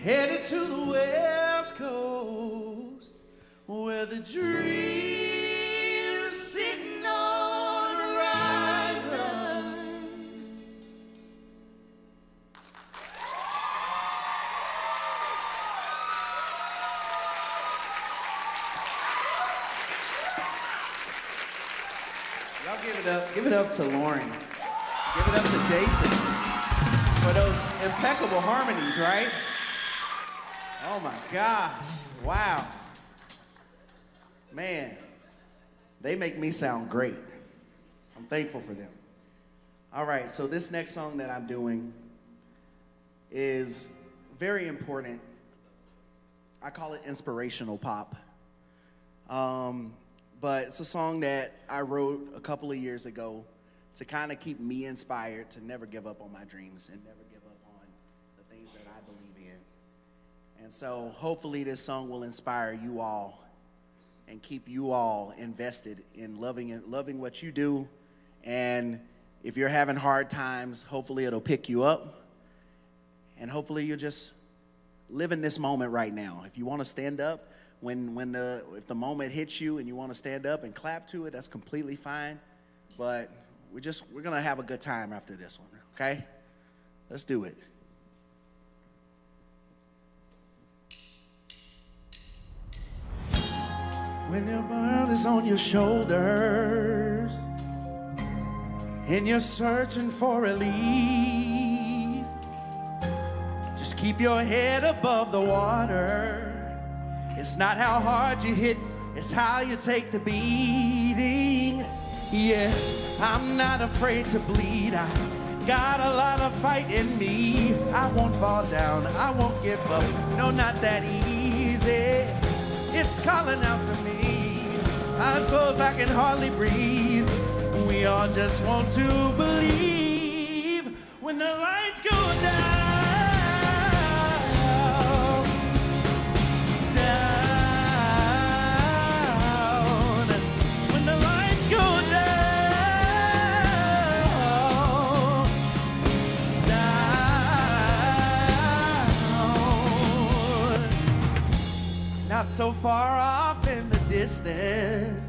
Headed to the West Coast where the dreams sitting on the horizon. Y'all give it up to Lauren. Give it up to Jason for those impeccable harmonies, right? Oh my gosh, wow. Man, they make me sound great. I'm thankful for them. All right, so this next song that I'm doing is very important. I call it inspirational pop. But it's a song that I wrote a couple of years ago to kind of keep me inspired to never give up on my dreams and never give up on the things that I believe in. And so hopefully this song will inspire you all and keep you all invested in loving what you do. And if you're having hard times, hopefully it'll pick you up. And hopefully you'll just live in this moment right now. If you want to stand up, if the moment hits you and you want to stand up and clap to it, that's completely fine. But we're gonna have a good time after this one, okay? Let's do it. When the world is on your shoulders and you're searching for relief, just keep your head above the water. It's not how hard you hit, it's how you take the beating. Yeah, I'm not afraid to bleed. I got a lot of fight in me. I won't fall down, I won't give up. No, not that easy. It's calling out to me. Eyes closed, I can hardly breathe. We all just want to believe when the lights go down. Not so far off in the distance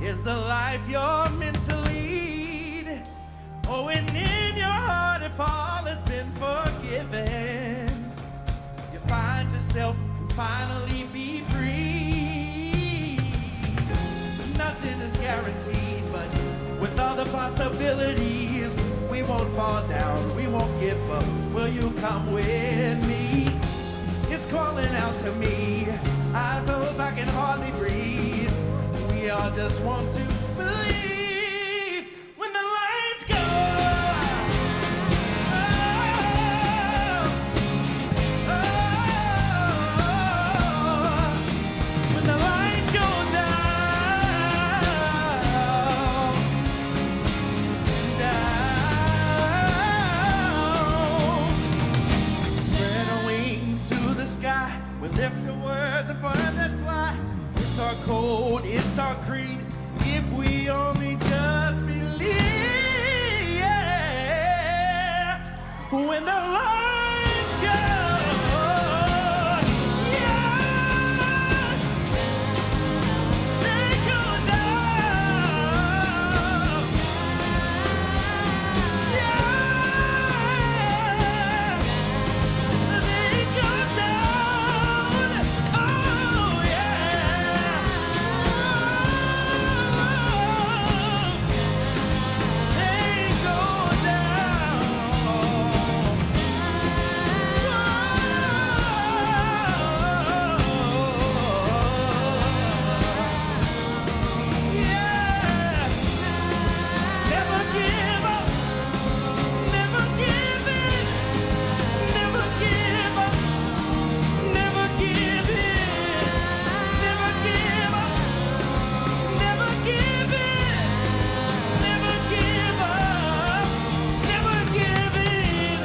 is the life you're meant to lead. Oh, and in your heart, if all has been forgiven, you find yourself and finally be free. possibilities. We won't fall down, we won't give up. Will you come with me? It's calling out to me. Eyes closed, I can hardly breathe. We all just want to believe when the lights go. When the lights go down, spread our wings to the sky. We lift the words of fire that fly. It's our code, it's our creed. If we only just believe, yeah. When the lights go, yeah, they go down, yeah, they go down, oh yeah, they go down. Never give up, never give in, never give up, never give in, never give up, never give in, never give up, never give in,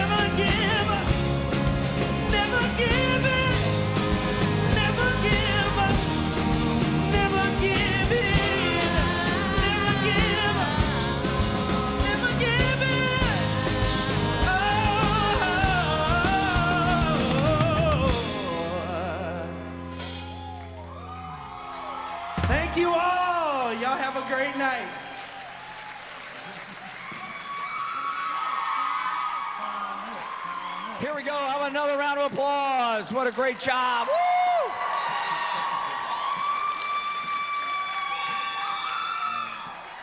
never give up, never give in, never give up, never give in, never give up, never give in. Thank you all. Y'all have a great night. Here we go. How about another round of applause? What a great job. Woo!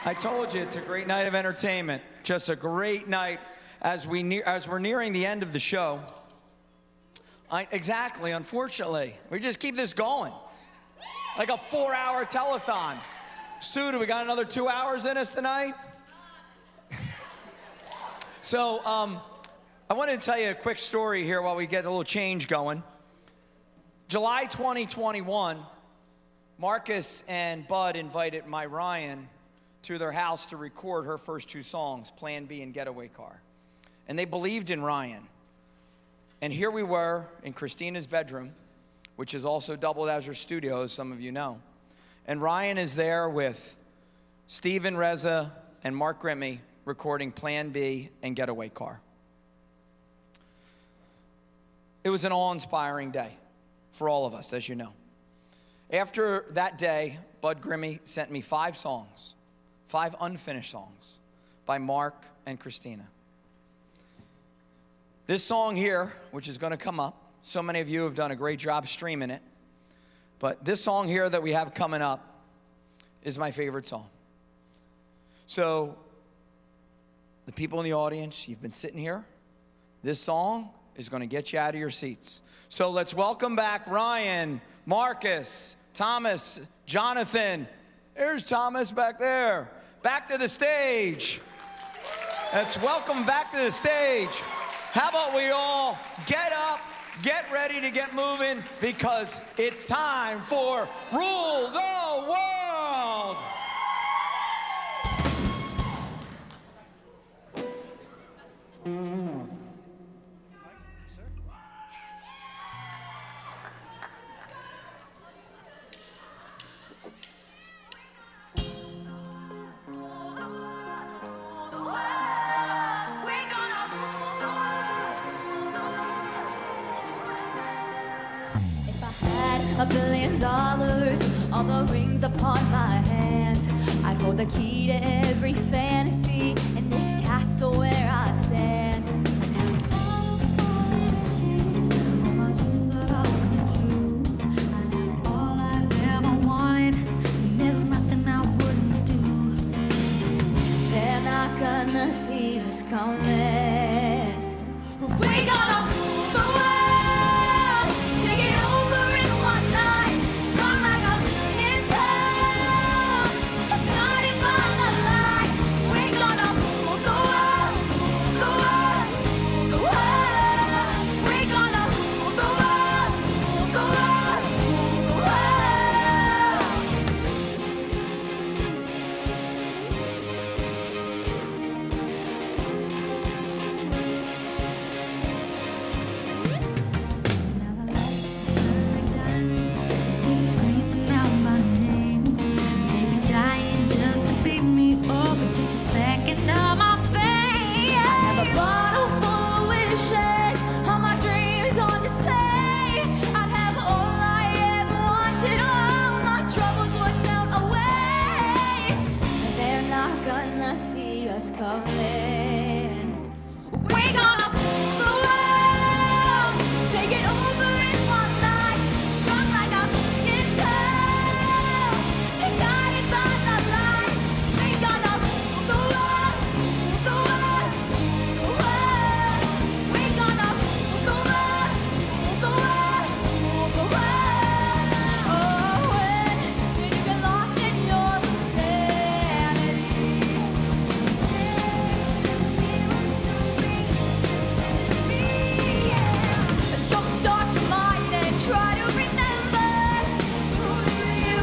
I told you it's a great night of entertainment. Just a great night as we're nearing the end of the show. Exactly, unfortunately. We just keep this going. Like a 4-hour telethon. Sue, do we got another 2 hours in us tonight? So, I wanted to tell you a quick story here while we get a little change going. July 2021, Marcus and Bud invited my Ryan to their house to record her first 2 songs, Plan B and Getaway Car. And they believed in Ryan. And here we were in Christina's bedroom, which is also doubled as her studio, as some of you know. And Ryan is there with Steven Reza and Mark Grimmie recording Plan B and Getaway Car. It was an awe-inspiring day for all of us, as you know. After that day, Bud Grimmie sent me 5 songs, 5 unfinished songs by Mark and Christina. This song here, which is going to come up, so many of you have done a great job streaming it, but this song here that we have coming up is my favorite song. So, the people in the audience, you've been sitting here. This song is going to get you out of your seats. So let's welcome back Ryan, Marcus, Thomas, Jonathan. There's Thomas back there. Back to the stage. Let's welcome back to the stage. How about we all get up, get ready to get moving, because it's time for Rule the World. $1 billion, all the rings upon my hand. I hold the key to every fantasy in this castle where I stand. All I've ever wanted, there's nothing I wouldn't do. see us coming. We're gonna rule the world, take it over in one night, strong like a million tons, guided by the light. We're gonna rule the world, rule the world, rule the world. We're gonna rule the world, rule the world, rule the world. Screaming out my name, maybe dying just to beat me over just a second of my fame. I have a bottle full of wishes, all my dreams on display. I'd have all I ever wanted, all my troubles would melt away. They're not gonna see us coming. We're gonna rule the world, take it over in one night, strong like a million tons, guided by the light. We're gonna rule the world, rule the world, rule the world. We're gonna rule the world, rule the world, rule the world. Oh, when did you get lost in your insanity? Don't start your mind and try to remember who you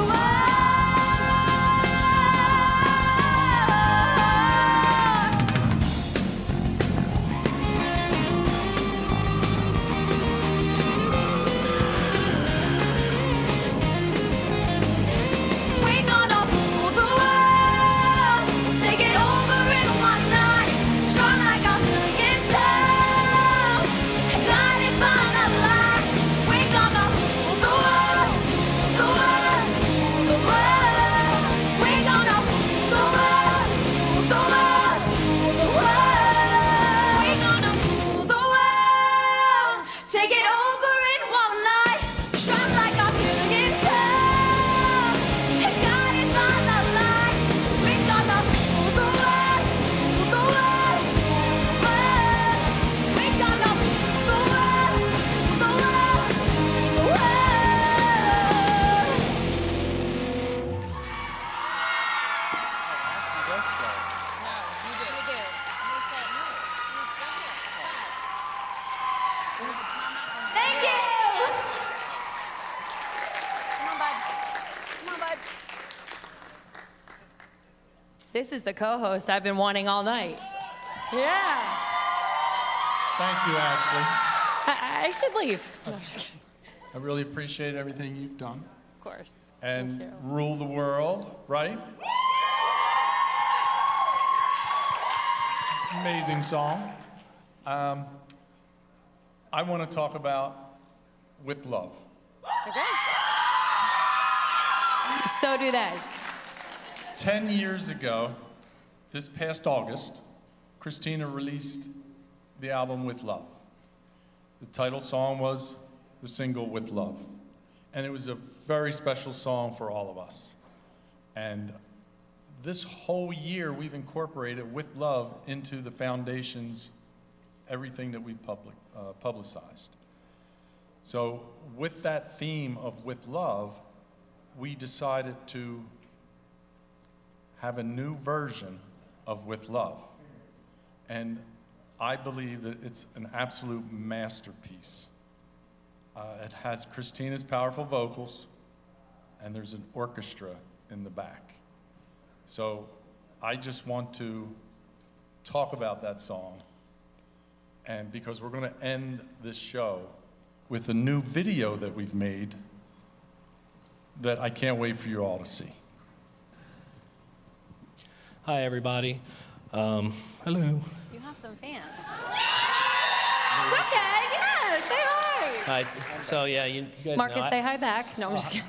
We're gonna rule the world, take it over in one night, strong like a million tons, guided by the light. We're gonna rule the world, rule the world, rule the world. We're gonna rule the world, rule the world, rule the world. We're gonna rule the world, take it over in one night, strong like a million tons, guided by the light. We're gonna rule the world, rule the world, rule the world. We're gonna rule the world, rule the world, rule the world. Thank you. Come on, bud. Come on, bud. This is the co-host I've been wanting all night. Yeah. Thank you, Ashley. I should leave. No, I'm just kidding. I really appreciate everything you've done. Of course. And rule the world, right? Amazing song. I want to talk about With Love. Okay. So do they. 10 years ago, this past August, Christina released the album With Love. The title song was the single With Love. And it was a very special song for all of us. And this whole year, we've incorporated With Love into the foundation's everything that we publicized. So with that theme of With Love, we decided to have a new version of With Love. And I believe that it's an absolute masterpiece. It has Christina's powerful vocals, and there's an orchestra in the back. So I just want to talk about that song, and because we're going to end this show with a new video that we've made that I can't wait for you all to see. Hi, everybody. Hello. You have some fans. It's okay. Yeah, say hi. Hi. So, yeah, you guys Marcus, know. say hi back. No, I'm just kidding.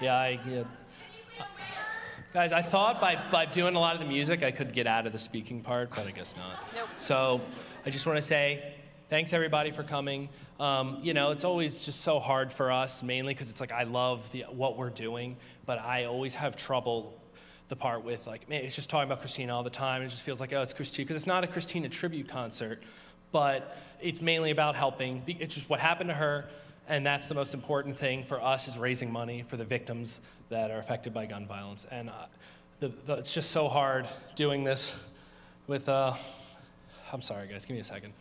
Yeah, guys, I thought by doing a lot of the music, I could get out of the speaking part, but I guess not. Nope. So I just want to say thanks, everybody, for coming. You know, it's always just so hard for us, mainly because it's like I love what we're doing, but I always have trouble the part with like, man, it's just talking about Christina all the time. And it just feels like, oh, it's Christina, because it's not a Christina tribute concert, but it's mainly about helping. It's just what happened to her, and that's the most important thing for us, is raising money for the victims that are affected by gun violence. And it's just so hard doing this with, I'm sorry guys, give me a second.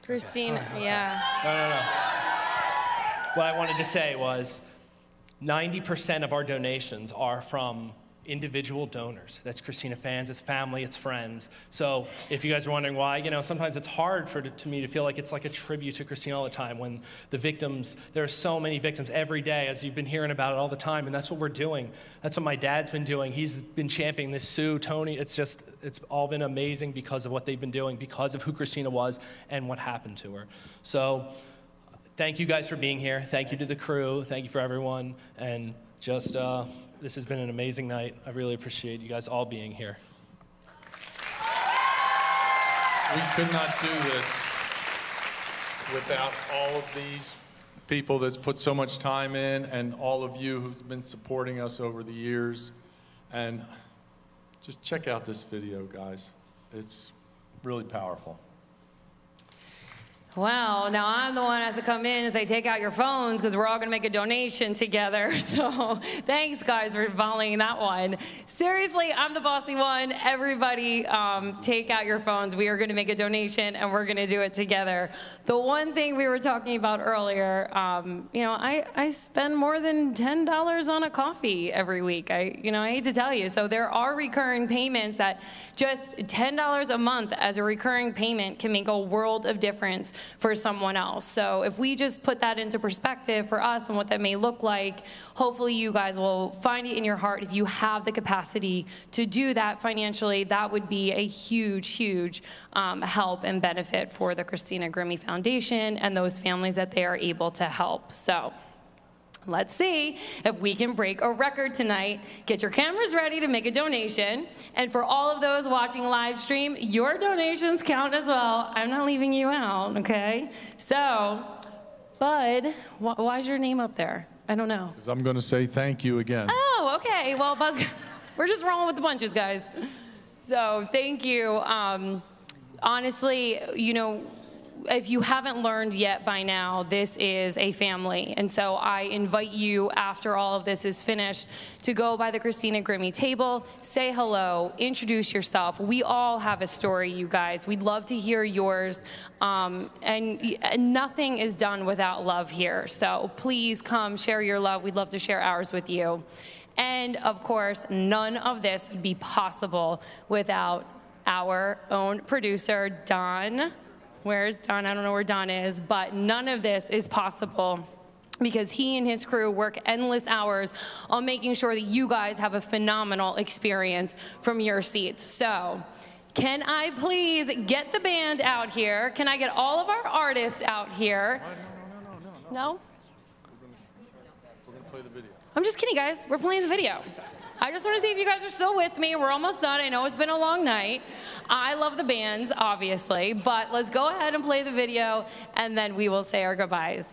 Christine, Okay. yeah. No. What I wanted to say was 90% of our donations are from individual donors. That's Christina fans, it's family, it's friends. So if you guys are wondering why, sometimes it's hard to me to feel like it's like a tribute to Christina all the time, when the victims, there are so many victims every day, as you've been hearing about it all the time, and that's what we're doing. That's what my dad's been doing. He's been championing this. Sue, Tony, it's all been amazing because of what they've been doing, because of who Christina was and what happened to her. So thank you guys for being here. Thank you to the crew. Thank you for everyone. And just, this has been an amazing night. I really appreciate you guys all being here. We could not do this without all of these people that's put so much time in, and all of you who's been supporting us over the years. And just check out this video, guys. It's really powerful. Well, now I'm the one that has to come in and say, take out your phones, because we're all going to make a donation together. So thanks, guys, for volleying that one. Seriously, I'm the bossy one. Everybody, take out your phones. We are going to make a donation, and we're going to do it together. The one thing we were talking about earlier, I spend more than $10 on a coffee every week. I hate to tell you. So there are recurring payments that just $10 a month as a recurring payment can make a world of difference for someone else. So if we just put that into perspective for us and what that may look like, hopefully you guys will find it in your heart. If you have the capacity to do that financially, that would be a huge, huge help and benefit for the Christina Grimmie Foundation and those families that they are able to help. So let's see if we can break a record tonight. Get your cameras ready to make a donation. And for all of those watching live stream, your donations count as well. I'm not leaving you out, okay? So, Bud, why is your name up there? I don't know. Because I'm going to say thank you again. Oh, okay. Well, Buzz, we're just rolling with the punches, guys. So thank you. Honestly, if you haven't learned yet by now, this is a family. And so I invite you, after all of this is finished, to go by the Christina Grimmie table, say hello, introduce yourself. We all have a story, you guys. We'd love to hear yours. And nothing is done without love here. So please come share your love. We'd love to share ours with you. And of course, none of this would be possible without our own producer, Don. Where's Don? I don't know where Don is, but none of this is possible because he and his crew work endless hours on making sure that you guys have a phenomenal experience from your seats. So, can I please get the band out here? Can I get all of our artists out here? No? We're going to play the video. I'm just kidding, guys. We're playing the video. I just want to see if you guys are still with me. We're almost done. I know it's been a long night. I love the bands, obviously, but let's go ahead and play the video, and then we will say our goodbyes.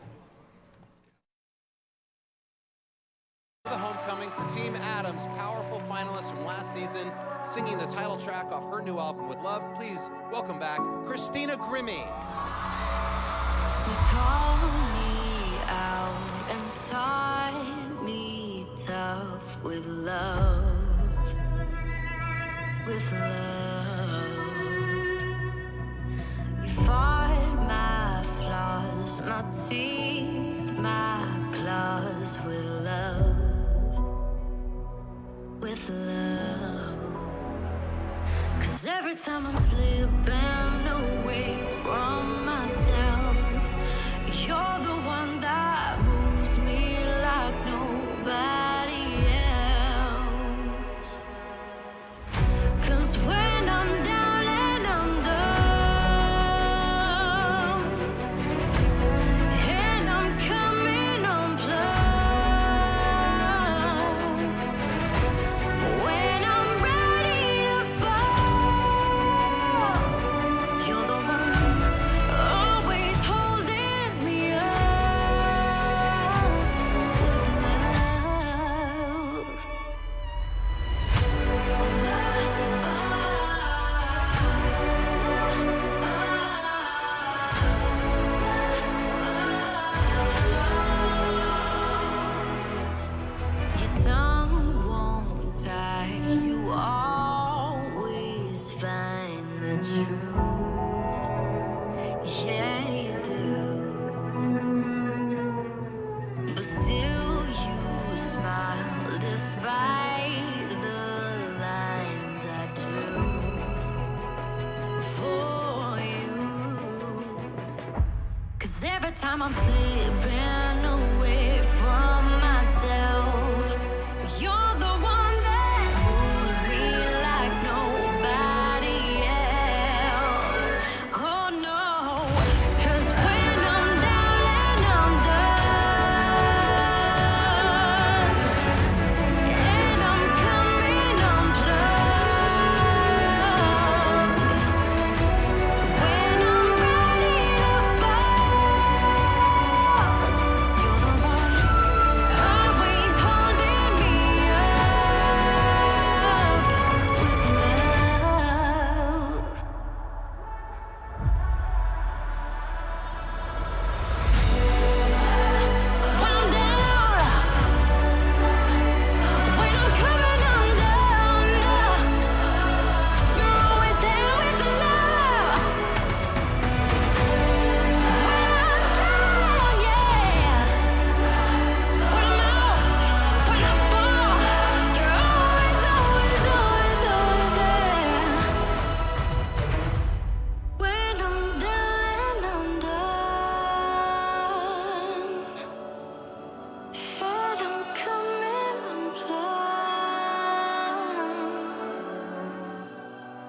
The homecoming for Team Adams, powerful finalist from last season, singing the title track off her new album With Love. Please welcome back Christina Grimmie. You called me out and tied me tough with love, with love. You fought my flaws, my teeth, my claws with love, with love. 'Cause every time I'm slipping away from myself, you're the one that moves me like nobody else. 'Cause when I'm down and I'm down, and I'm coming unplugged, when I'm ready to fall, you're the one always time I'm slipping away from myself, you're the one that moves me like nobody else. Oh no, 'cause when I'm down and I'm done, and I'm coming unplugged, when I'm ready to fall, you're the one always holding me up with love. When I'm down, when I'm coming undone, you're always there with love. When I'm down, yeah. When I'm out, when I fall, you're always, always, always, always there. When I'm down and I'm done, and I'm coming unplugged,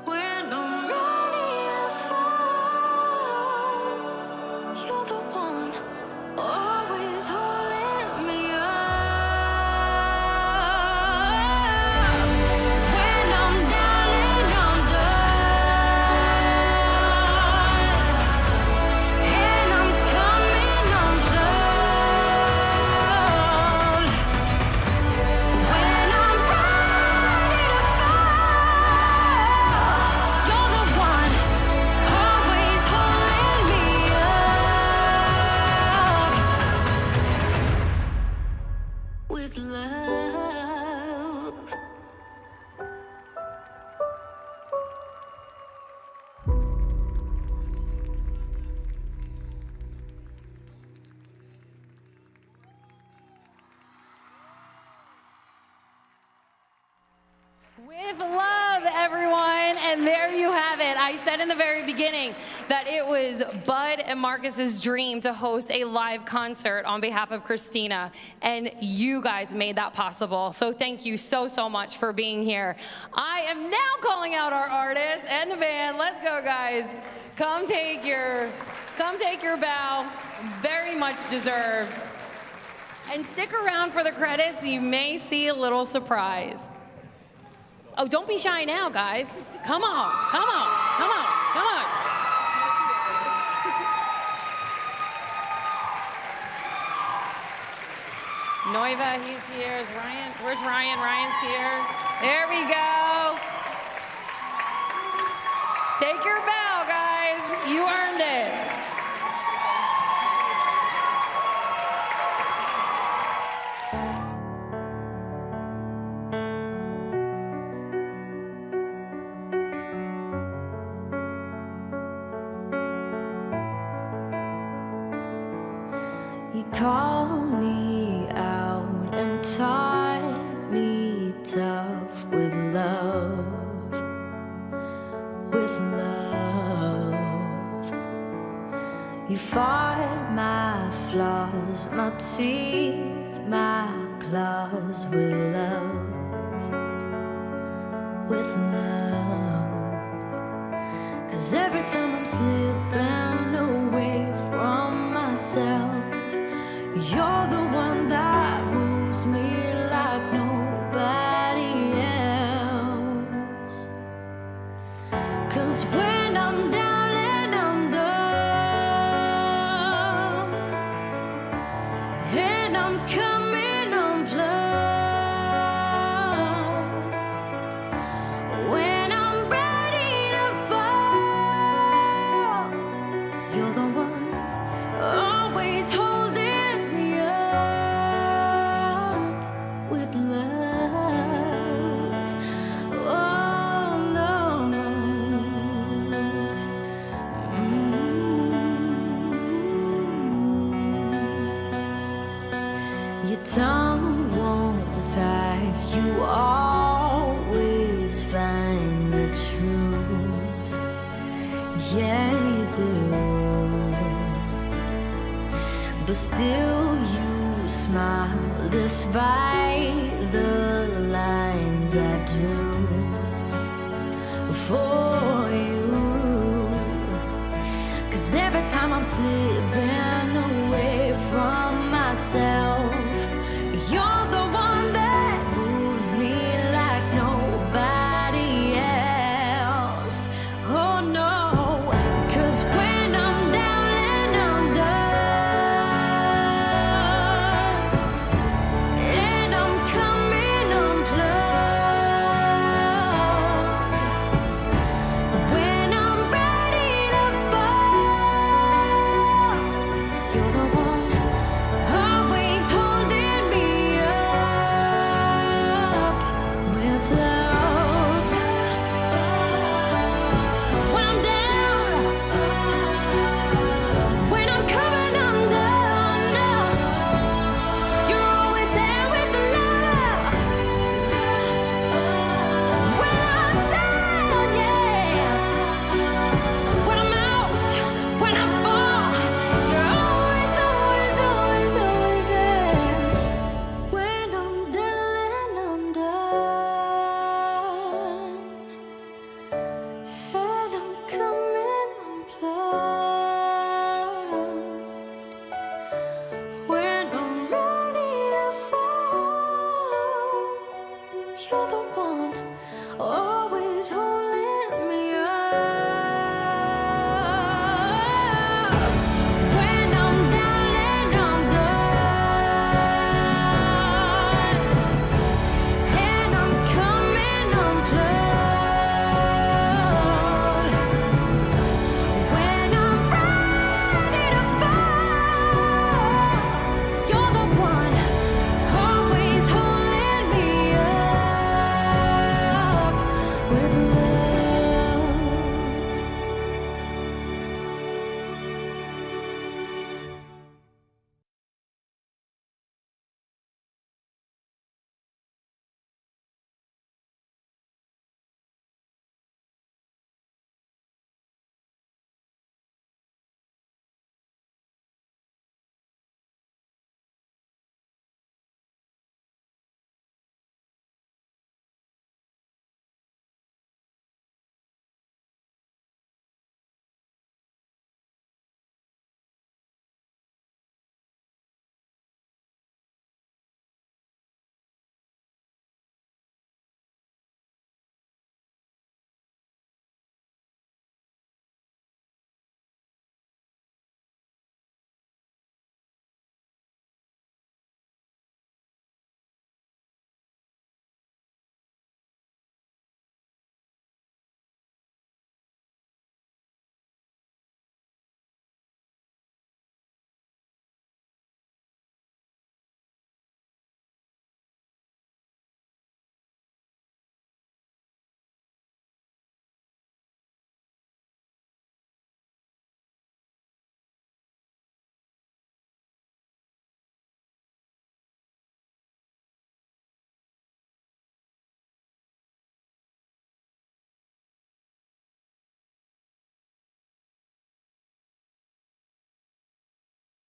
when I'm ready to fall, you're the one always holding me up. When I'm down and I'm done, and I'm coming unplugged, when I'm ready to fall, you're the one always holding me up with love. With love, everyone. And there you have it. I said in the very beginning that it was Bud and Marcus's dream to host a live concert on behalf of Christina. And you guys made that possible. So thank you so, so much for being here. I am now calling out our artists and the band. Let's go, guys. Come take your bow. Very much deserved. And stick around for the credits. You may see a little surprise. Oh, don't be shy now, guys. Come on, come on, come on, come on. Noiva, he's here. Is Ryan? Where's Ryan? Ryan's here. There we go. Take your bow, guys. You earned it. You called me out and taught me tough with love, with love. You fought my flaws, my teeth, my claws with love, with love. 'Cause every time I'm slipping away from myself, you're the one that moves me like nobody else. 'Cause when I'm down and I'm done, and I'm coming unplugged, when I'm ready to fall, you're the one always holding me up with love. Oh no, no. Your tongue won't tie. You always find the truth. Yeah, you do. but still you smile despite the lines I drew for you. 'Cause every time I'm slipping